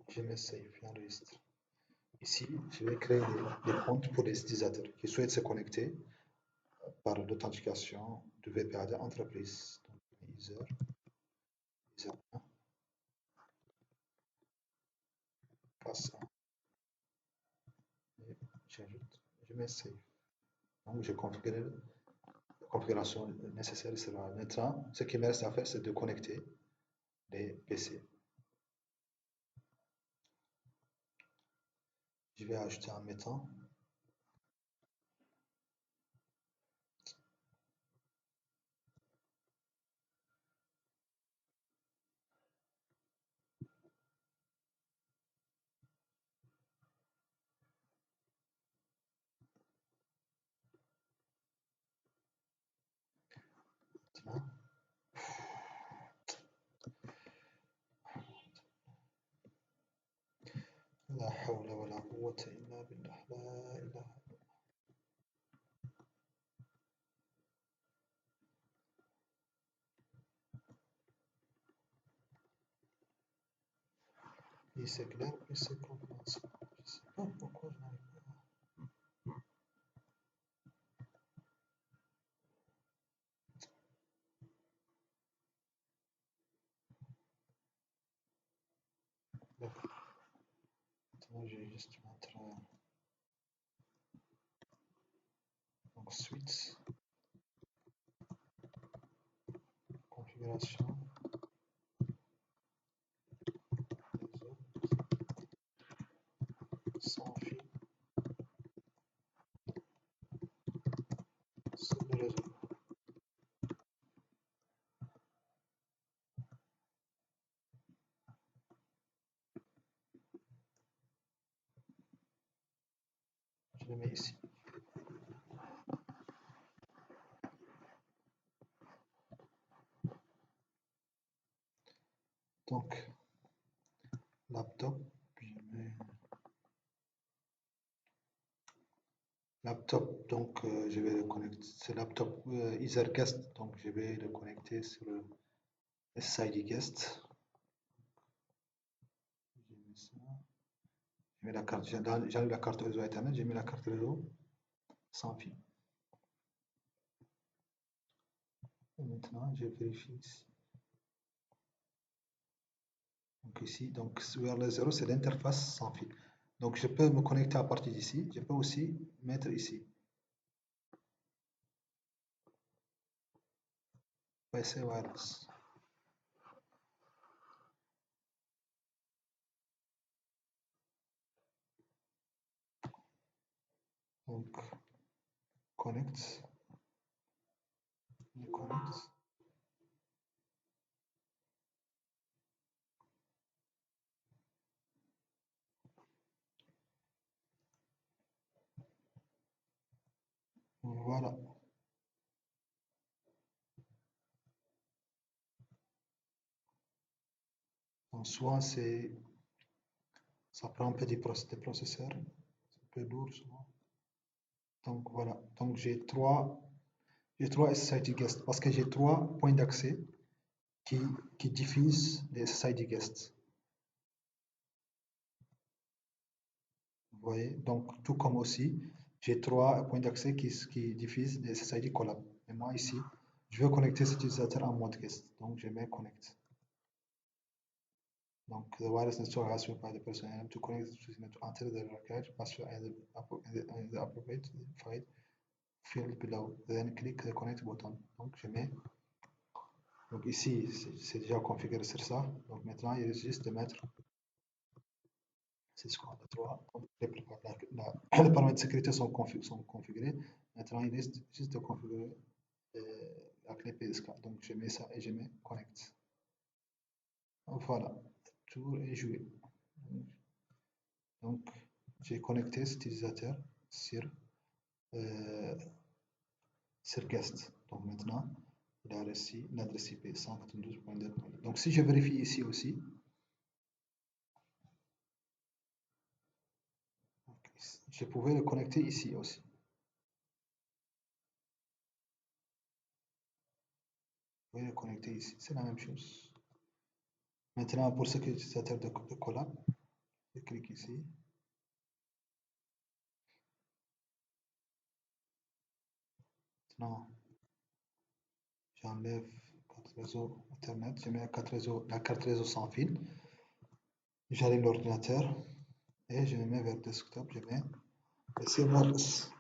A: je mets save, j'enregistre. Ici, je vais créer des comptes pour les utilisateurs qui souhaitent se connecter par l'authentification du VPA entreprise. Donc, user 1, passe 1, et j'ajoute, je mets save. Donc, j'ai configuré la configuration nécessaire sera maintenant. Ce qui me reste à faire, c'est de connecter les PC. Je vais ajouter un mettant. Maintenant, لا حول ولا قوة إلا بالله لا إله إلا الله. Plus c'est clair, plus c'est compréhensible. Je ne sais pas pourquoi je n'arrive pas. D'accord. Maintenant, je vais juste mettre donc suite, configuration, réseau, sans fil, sur le réseau. Je le mets ici. Donc, laptop, je mets laptop, donc je vais le connecter. C'est laptop EtherGuest, donc je vais le connecter sur le SID Guest. J'ai mis ça. J'ai mis la carte, j'enlève la carte réseau Ethernet, j'ai mis la carte réseau sans fil. Et maintenant, je vérifie ici. Donc ici, donc vers le 0, c'est l'interface sans fil. Donc je peux me connecter à partir d'ici. Je peux aussi mettre ici. PC wireless. Donc connect. Connect. Voilà. Donc soit c'est Ça prend un peu des processeurs, c'est un peu lourd souvent. Donc voilà, donc j'ai trois SSID guests parce que j'ai trois points d'accès qui, qui diffusent les SSID guests. Vous voyez, donc tout comme aussi, j'ai trois points d'accès qui diffusent les SSID collab. Et moi ici, je veux connecter cet utilisateur en mode guest, donc je mets connect. Donc, the wireless network has required the personnel to connect to the network enter the required password in the appropriate field below. Then click the connect button. Donc, je mets. Donc, ici, c'est déjà configuré sur ça. Donc, maintenant, il reste juste de mettre. C'est ce qu'on a trois. Les paramètres de sécurité sont configurés. Maintenant, il reste juste de configurer la clé PSK. Donc, je mets ça et je mets connect. Voilà, tout est joué. Donc, j'ai connecté cet utilisateur sur, sur guest. Donc maintenant, il a reçu l'adresse IP 192.2. Donc si je vérifie ici aussi, je pouvais le connecter ici aussi. Vous pouvez le connecter ici, c'est la même chose. Maintenant, pour ce qui est utilisateur de collab, je clique ici. Maintenant, j'enlève 4 réseaux Internet, je mets la carte réseau sans fil. J'allume l'ordinateur et je me mets vers le desktop, je mets SMS.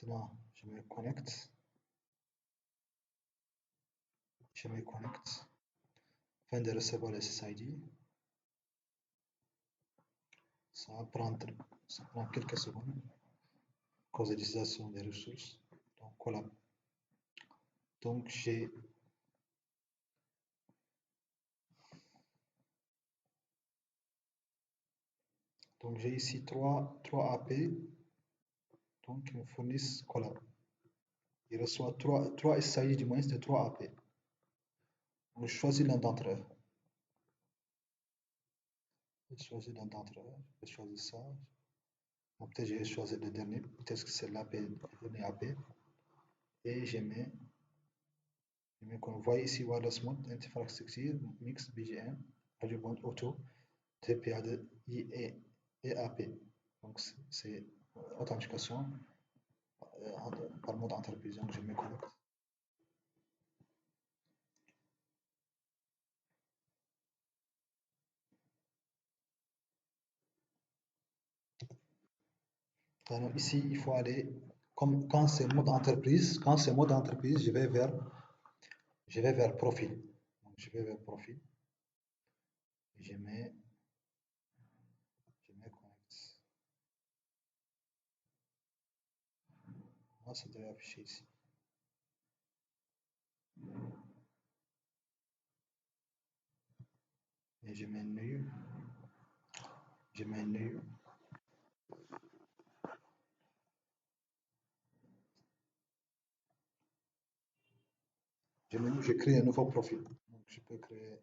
A: Maintenant, je me connecte. Je me connecte. Fin de recevoir le SSID. Ça prend quelques secondes à cause de l'utilisation des ressources. Donc voilà. Donc j'ai ici trois AP donc qui me fournissent Collab. Il reçoit trois SSID du moins de 3 AP. Donc je choisis l'un d'entre eux. Je choisis l'un d'entre eux. Je choisis ça. Peut-être je vais choisir le dernier. Peut-être que c'est l'AP, le dernier AP. Et je mets comme vous voyez ici wireless mode, infrastructure, mix BGM, radio band auto, TPA de I et AP. Donc c'est authentification par mode entreprise. Donc je me connecte. Alors ici, il faut aller, comme quand c'est mode entreprise, je vais vers profil. Donc je vais vers profil. Et je mets connect. Moi, ça devrait afficher ici. Et je mets new. Je mets new. Je crée un nouveau profil. Donc je peux créer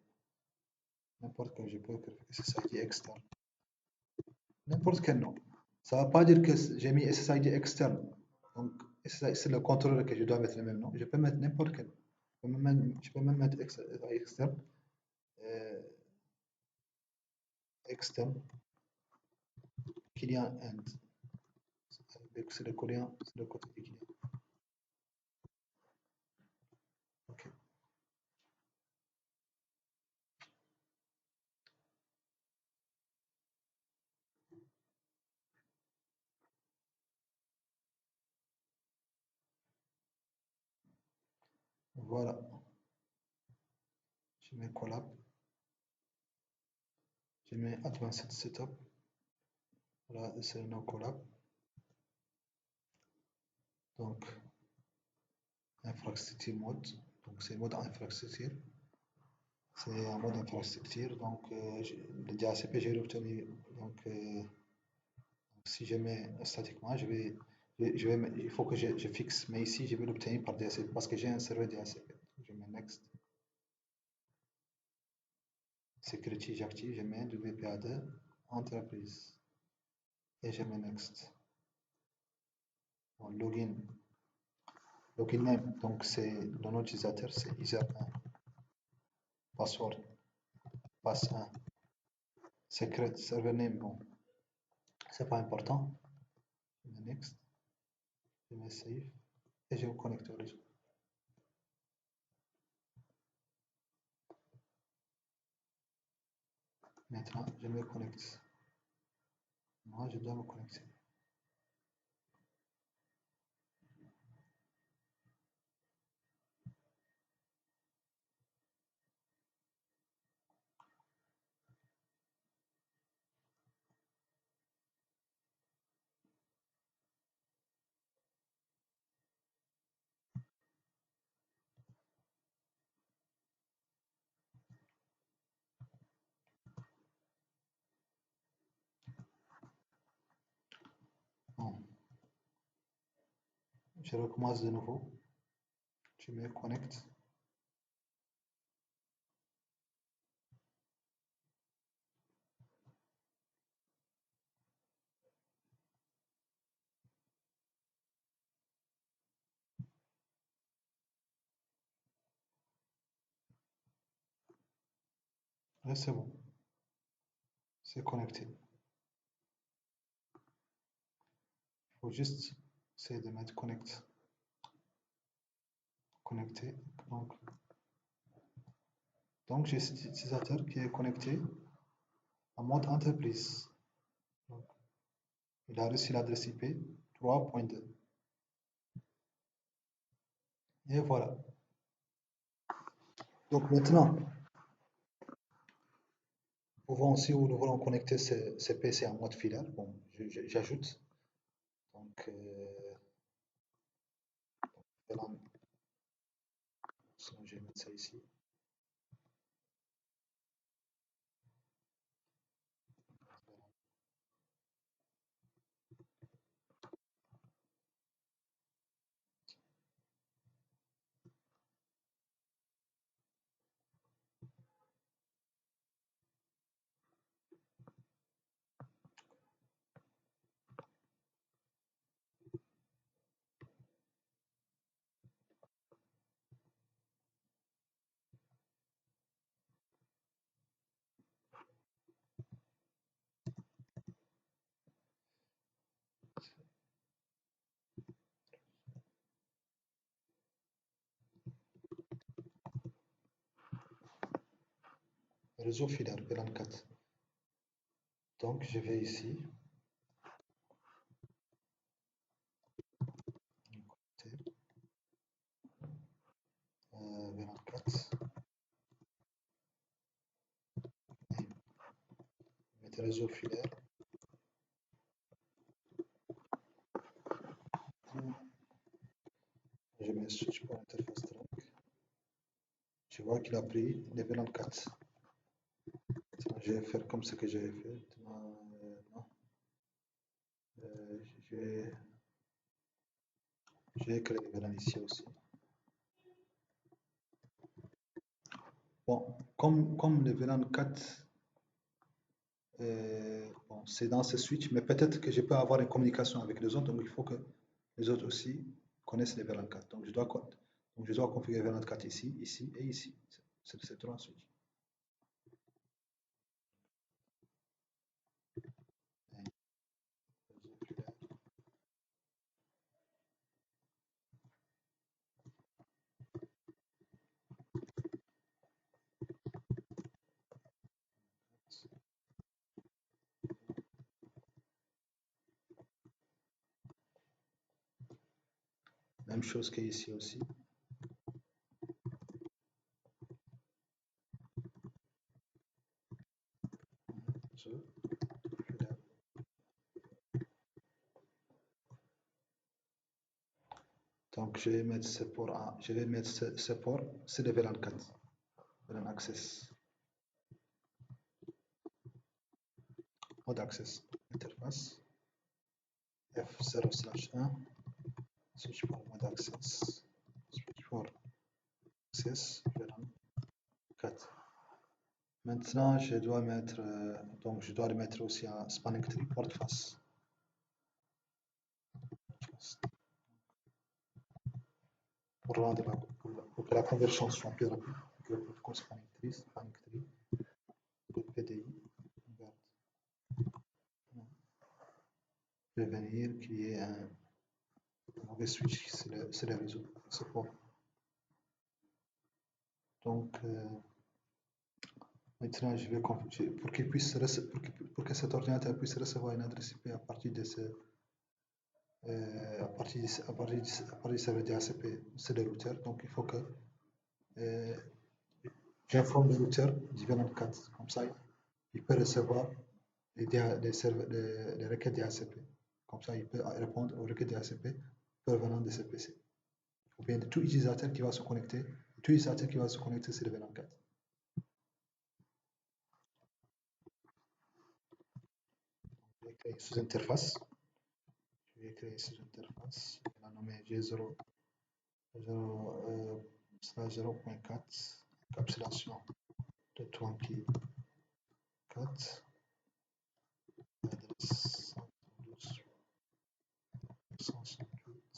A: n'importe quel, je peux créer SSID externe. N'importe quel nom. Ça ne va pas dire que j'ai mis SSID externe. Donc c'est le contrôleur que je dois mettre le même nom. Je peux mettre n'importe quel. Je peux même mettre externe. Externe. Client end. C'est le client, c'est le côté du client. Ok. Voilà. Je mets collab. Je mets advanced setup. Voilà, c'est le nom collab. Donc, infrastructure mode. Donc, c'est mode infrastructure. C'est un mode infrastructure. Donc, le DHCP, je vais l'obtenir. Donc, si je mets statiquement, il faut que je fixe. Mais ici, je vais l'obtenir par DHCP parce que j'ai un serveur DHCP. Je mets next. Security, j'active, je mets WPA2, entreprise. Et je mets next. Bon, login. Login name, donc c'est le nom utilisateur, c'est user1. Password, pass1. Secret, server name, bon, c'est pas important. Je mets next. Je mets save. Et je me connecte au réseau. Maintenant, je me connecte. Moi, je dois me connecter. Bon. Je recommence de nouveau. Je me connecte. Et c'est bon. C'est connecté. Il faut juste essayer de mettre connect. Connecté. Donc j'ai cet utilisateur qui est connecté en mode entreprise. Donc, il a reçu l'adresse IP 3.2. Et voilà. Donc maintenant, nous pouvons, si nous voulons connecter ces PC en mode filaire, bon, j'ajoute. Donc, je vais mettre ça ici. Réseau filaire, VLAN 4. Donc, je vais ici. VLAN 4. Mettre réseau filaire. Je mets switch pour interface trunk. Je vois qu'il a pris les VLAN 4. Maintenant, je vais faire comme ce que j'avais fait. Maintenant, non. J'ai créé le VLAN ici aussi. Bon, comme le VLAN 4, bon, c'est dans ce switch, mais peut-être que je peux avoir une communication avec les autres, donc il faut que les autres aussi connaissent les VLAN 4. Donc je dois configurer VLAN 4 ici, ici et ici. C'est ces trois switches. Même chose qu'ici aussi. Donc je vais mettre ce port c'est le VLAN 4, VLAN access. Mode access, interface, F0/1, switch for mode access, switch for access, VLAN 4. Maintenant, je dois mettre, donc je dois lui mettre aussi un spanning tree porte-face. Pour rendre pour que la conversion soit plus rapide, donc le protocole spanning tree, le PDI, regarde, prévenir qu'il y ait un mauvais switch sur le réseau, c'est bon. Donc, maintenant, je vais pour qu'il puisse pour que cet ordinateur puisse recevoir une adresse IP à partir de ce à partir du serveur DHCP, c'est le routeur. Donc, il faut que j'informe le routeur du VLAN4. Comme ça, il peut recevoir les requêtes DHCP. Comme ça, il peut répondre aux requêtes DHCP venant de ce PC. Ou bien de tout utilisateur qui va se connecter, sur le VLAN4. Je vais créer une sous-interface. Je vais créer une sous-interface. Je vais la nommer G0 0.4 encapsulation de 24 adresse 112.168.4.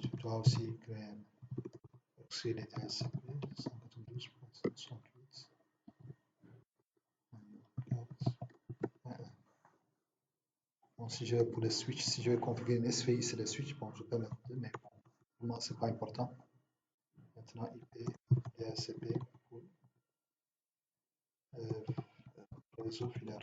A: Je dois aussi créer aussi les DHCP 192.168. Bon, si je veux pour les switches, si je veux configurer une SVI sur les switches, bon, je peux mettre deux, mais bon, pour moi, c'est pas important. Maintenant, IP DHCP pour réseau filaire.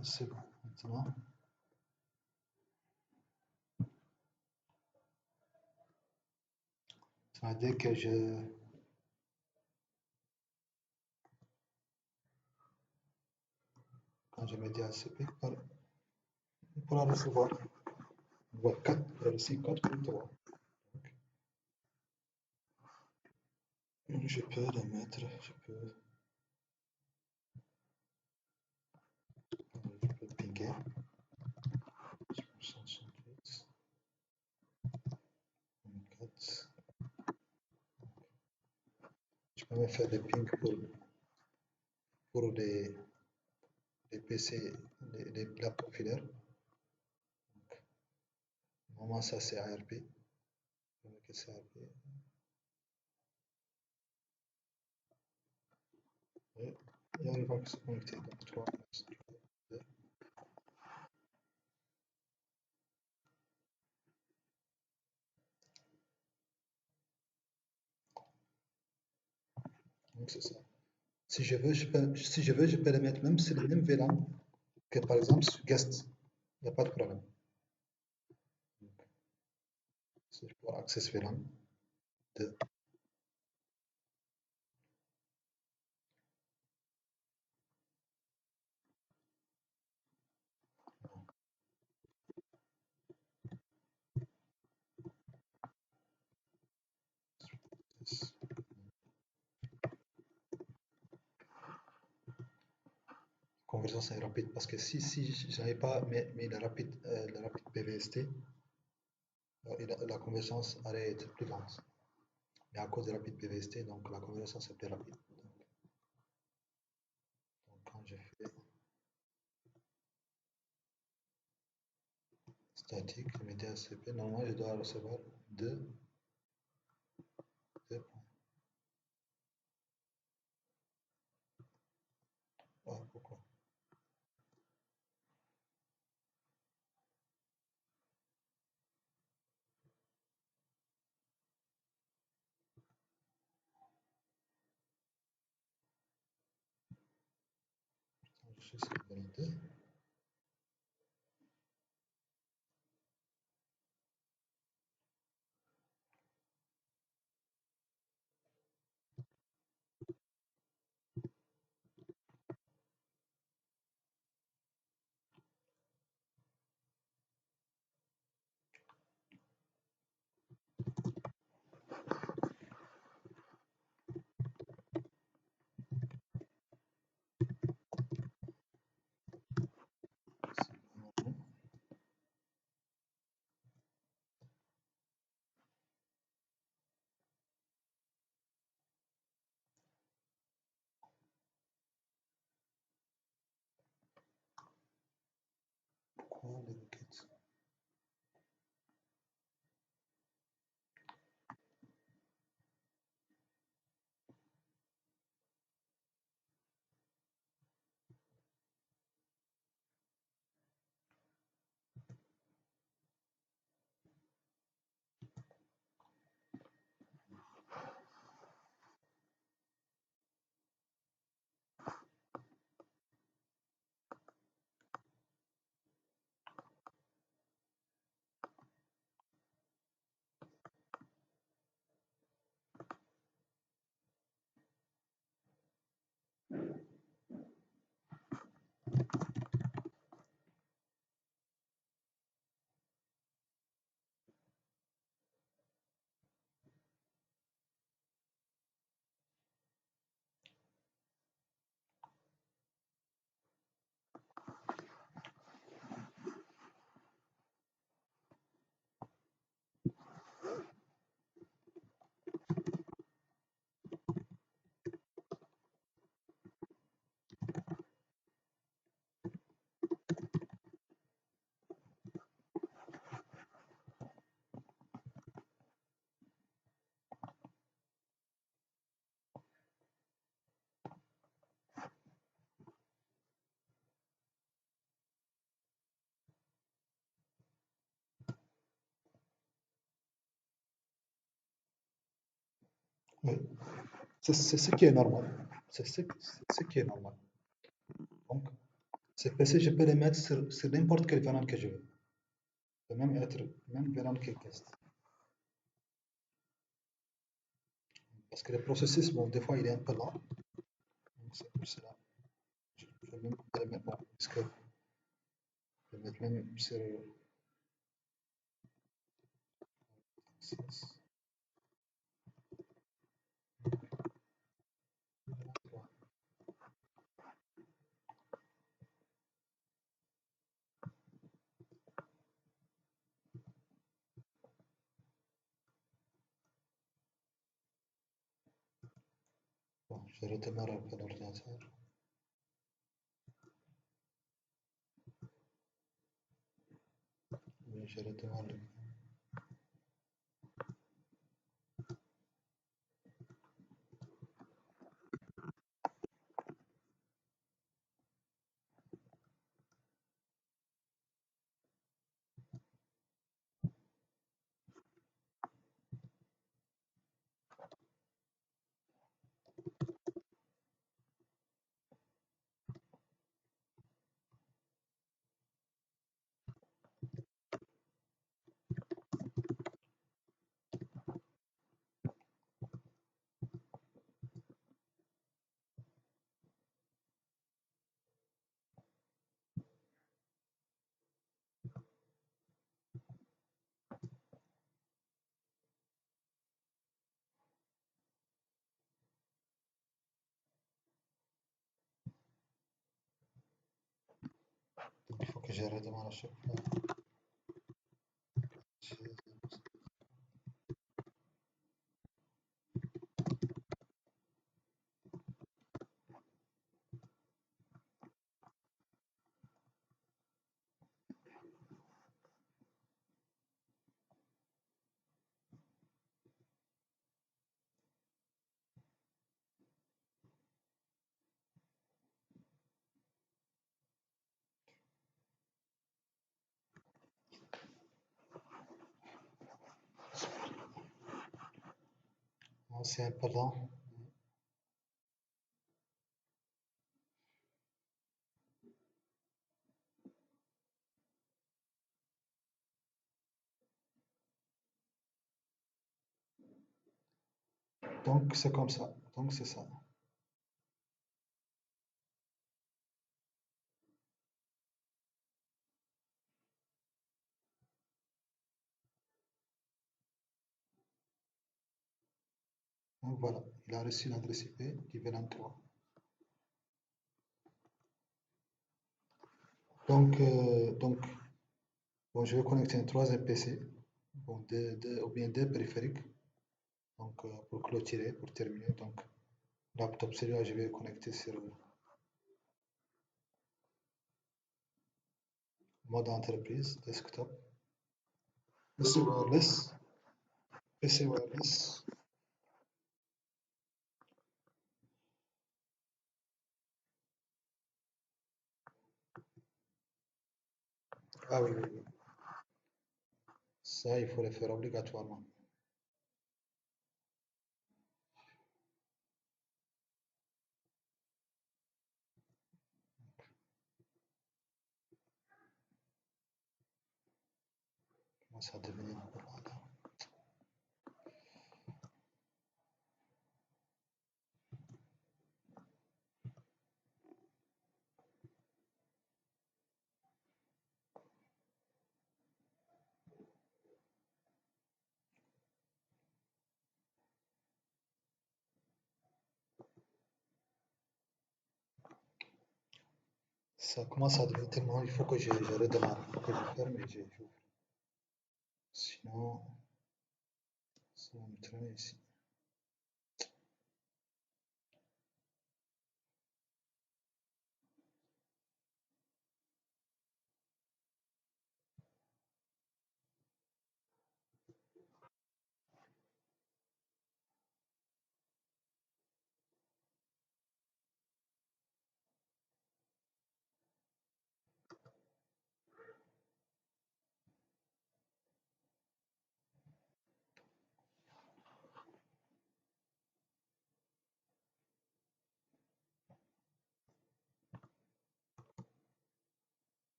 A: C'est bon, maintenant. Dès que quand je mets DHCP, il pourra recevoir 4, ici 4.3. Je peux le mettre, je peux pinguer. 168, 24. Je peux même faire des pings pour les PC, les laptops filaires. Normalement, ça c'est ARP. C'est ARP. Et il arrive à se connecter. Donc 3, 2. Donc c'est ça. Si je veux, je peux le mettre même sur le même VLAN que par exemple sur Guest. Il n'y a pas de problème. C'est pour Access VLAN 2. Conversion c'est rapide parce que si je n'avais pas mis le rapide PVST, la conversion allait être plus lente. Mais à cause de rapide PVST, donc la conversion c'est plus rapide. Donc quand je fais statique, je mets DHCP, normalement je dois recevoir 2 points. Ah, pourquoi? Je suis sur valider. fois les requêtes. Oui, c'est ce qui est normal. C'est ce qui est normal. Donc, ces PC, je peux les mettre sur n'importe quelle VLAN que je veux. Ça peut même être même VLAN qui existe. Parce que le processus, bon, des fois, il est un peu lent. Donc, c'est pour cela. Je peux même les mettre, bon, parce que je vais mettre même sur 6. Bon, je redémarre un peu l'ordinateur. Oui, je redémarre le. Donc, il faut que je redémarre à chaque fois. Bon, c'est un peu lent. Donc, c'est comme ça. Donc, c'est ça. Donc, voilà. Il a reçu l'adresse IP du VLAN 3. Donc, bon, je vais connecter un troisième PC. Bon, ou bien deux périphériques. Donc, pour clôturer, pour terminer. Donc, laptop, celui-là, je vais le connecter sur mode entreprise, desktop, PC wireless, PC wireless. Ah oui, oui, oui. Ça, il faut le faire obligatoirement. Comment ça devient voilà. Ça commence à devenir tellement. Il faut que je redémarre. Il faut que je ferme et j'ouvre. Sinon, ça va me traîner ici.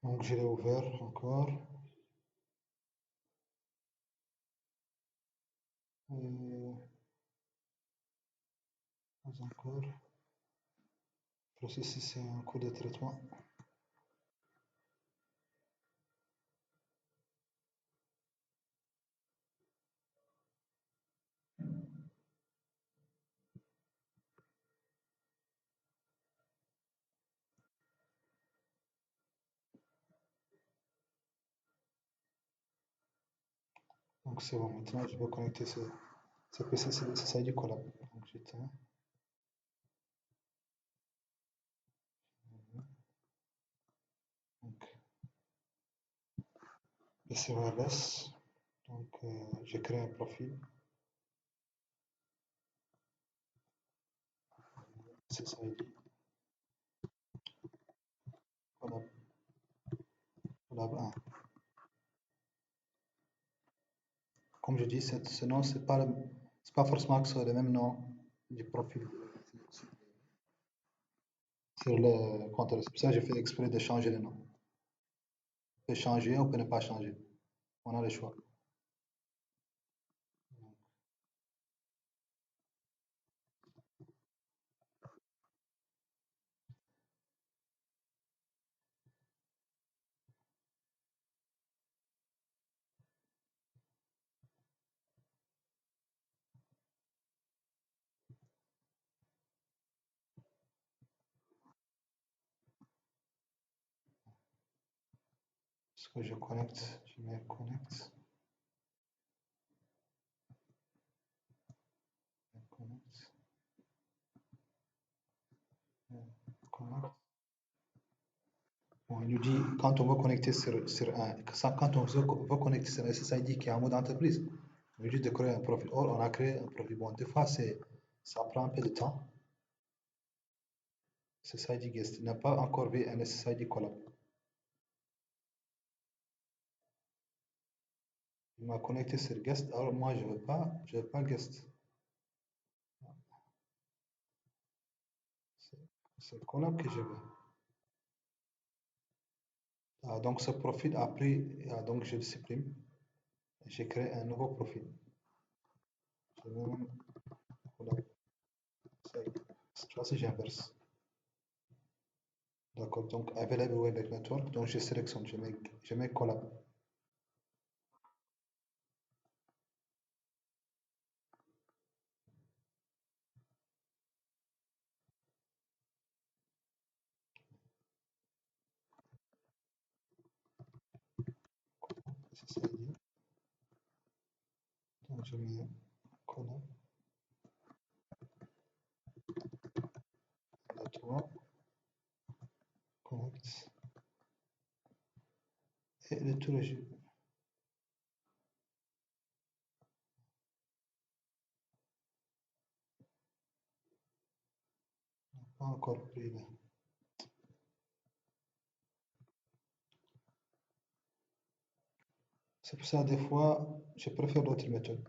A: Donc, je l'ai ouvert encore. Pas encore. Processus est en cours de traitement. Donc, c'est bon. Maintenant, je vais connecter ce PC, c'est du collab. Donc, j'éteins. Donc, PC wireless. Donc, j'ai créé un profil. SSID. Collab, collab 1. Comme je dis, ce nom, c'est pas forcément que ce soit le même nom du profil sur le compteur. C'est pour ça que j'ai fait exprès de changer le nom. On peut changer, on peut ne pas changer. On a le choix. Ce que je connecte, je mets connect. Connect. Bon, il nous dit quand on va connecter quand on va connecter sur un SSID qui est en mode entreprise, on veut juste de créer un profil. Or, on a créé un profil. Bon, des fois, ça prend un peu de temps. SSID guest n'a pas encore vu un SSID collab. Il m'a connecté sur guest. Alors, moi, je veux pas guest. C'est collab que je veux. Ah, donc, ce profil a pris, donc je le supprime. J'ai créé un nouveau profil. Je vais même collab. Cette fois-ci, j'inverse. D'accord, donc Available Web Network, donc je sélectionne, je mets collab. C'est ça dit. Donc je mets collab. La 3, connect. Et le tout régime. Pas encore pris là. C'est pour ça, des fois, je préfère d'autres méthodes.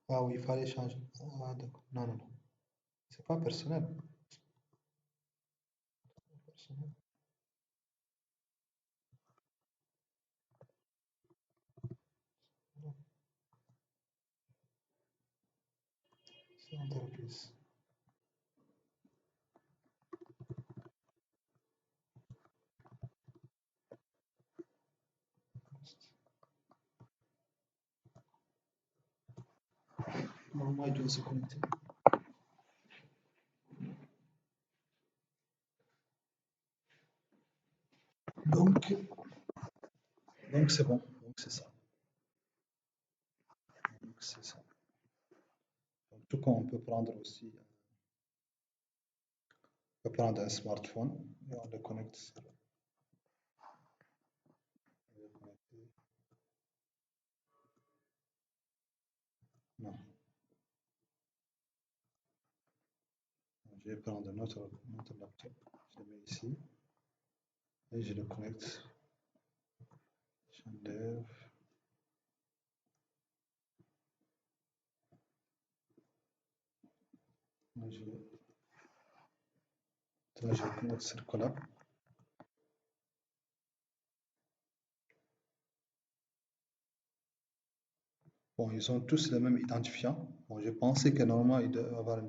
A: Ah oui, il fallait changer. Ah, d'accord. Non, non, non. C'est pas personnel. Personnel. C'est entreprise. Normalement, il doit se connecter. Donc c'est bon. Donc c'est ça. Donc c'est ça. En tout cas, on peut prendre aussi, on peut prendre un smartphone et on le connecte sur. Non, je vais prendre notre laptop, je le mets ici et je le connecte. J'enlève. Je connecte sur Collab. Bon, ils ont tous le même identifiant. Bon, je pensais que normalement, il doit avoir un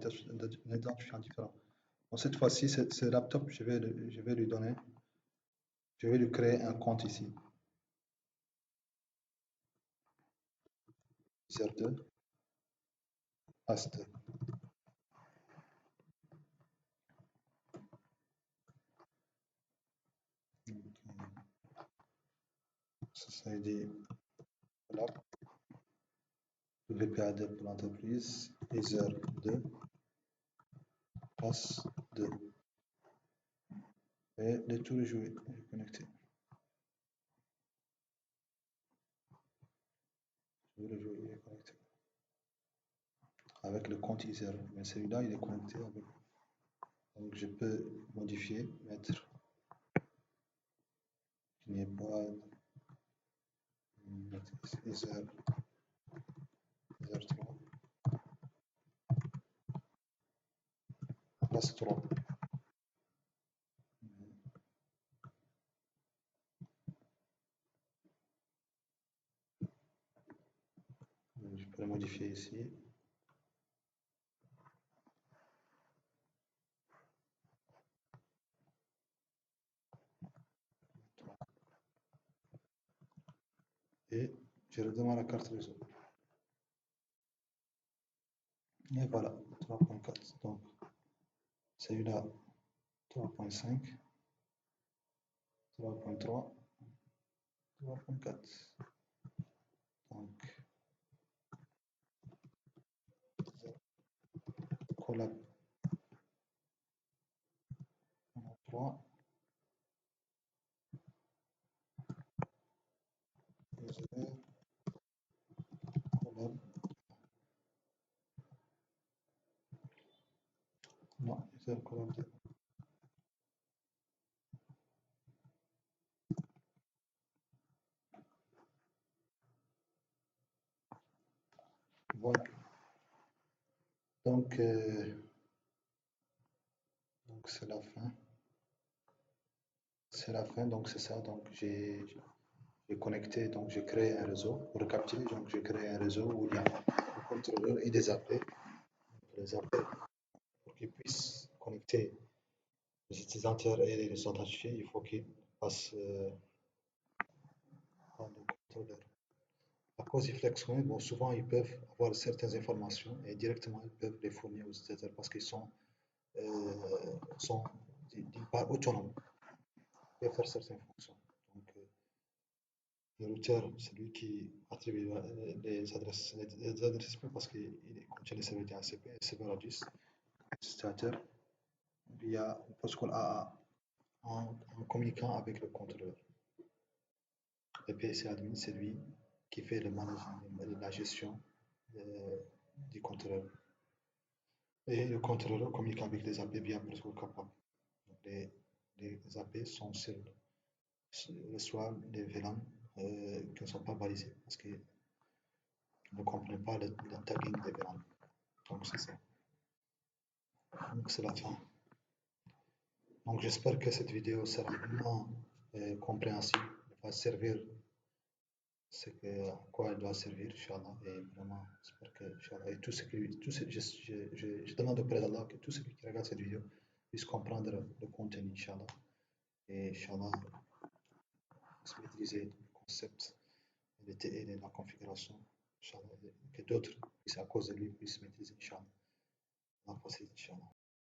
A: identifiant différent. Bon, cette fois-ci, ce laptop, je vais lui donner, je vais lui créer un compte ici. User 2, As2. Ça dit Collab. VPA2 pour l'entreprise. User 2, As2. Et le tout est joué, connecté. Je vais le jouer, il est connecté. Avec le compte user. Mais celui-là, il est connecté avec. Donc je peux modifier, mettre qu'il n'y ait pas user 3. Là, c'est 3. Je peux le modifier ici. Et je redemande la carte réseau. Et voilà, 3.4. Donc, celui-là, 3.5, 3.3, 3.4. Donc, collab 3, user, collab, non, user collab 2. Voilà. Donc c'est la fin. C'est la fin, donc c'est ça. Donc j'ai connecté, donc j'ai créé un réseau. Pour récapituler, donc j'ai créé un réseau où il y a le contrôleur et des AP. Les AP, pour qu'ils puissent connecter les utilisateurs et les authentifier, il faut qu'ils passent par le contrôleur. À cause du FlexPoint, bon, souvent ils peuvent avoir certaines informations et directement ils peuvent les fournir aux utilisateurs parce qu'ils sont d'une part autonomes. Ils peuvent faire certaines fonctions. Donc, le routeur, c'est lui qui attribue les adresses IP parce qu'il contient les serveurs DHCP et serveur address utilisateur via le protocole AA en communiquant avec le contrôleur. Le PSC admin, c'est lui qui fait le management, la gestion du contrôleur. Et le contrôleur communique avec les AP via protocole capable. Donc les AP sont reçoivent des VLAN qui ne sont pas balisés parce qu'ils ne comprennent pas le tagging des VLAN. Donc c'est ça. Donc c'est la fin. Donc j'espère que cette vidéo sera vraiment compréhensible, va servir ce que, à quoi elle doit servir, Inch'Allah. Et vraiment, j'espère que, Inch'Allah, et je demande auprès d'Allah que tous ceux qui regardent cette vidéo puissent comprendre le contenu, Inch'Allah. Et Inch'Allah, puissent maîtriser le concept et la configuration, Inch'Allah, que d'autres, à cause de lui, puissent maîtriser, Inch'Allah. On va passer, Inch'Allah.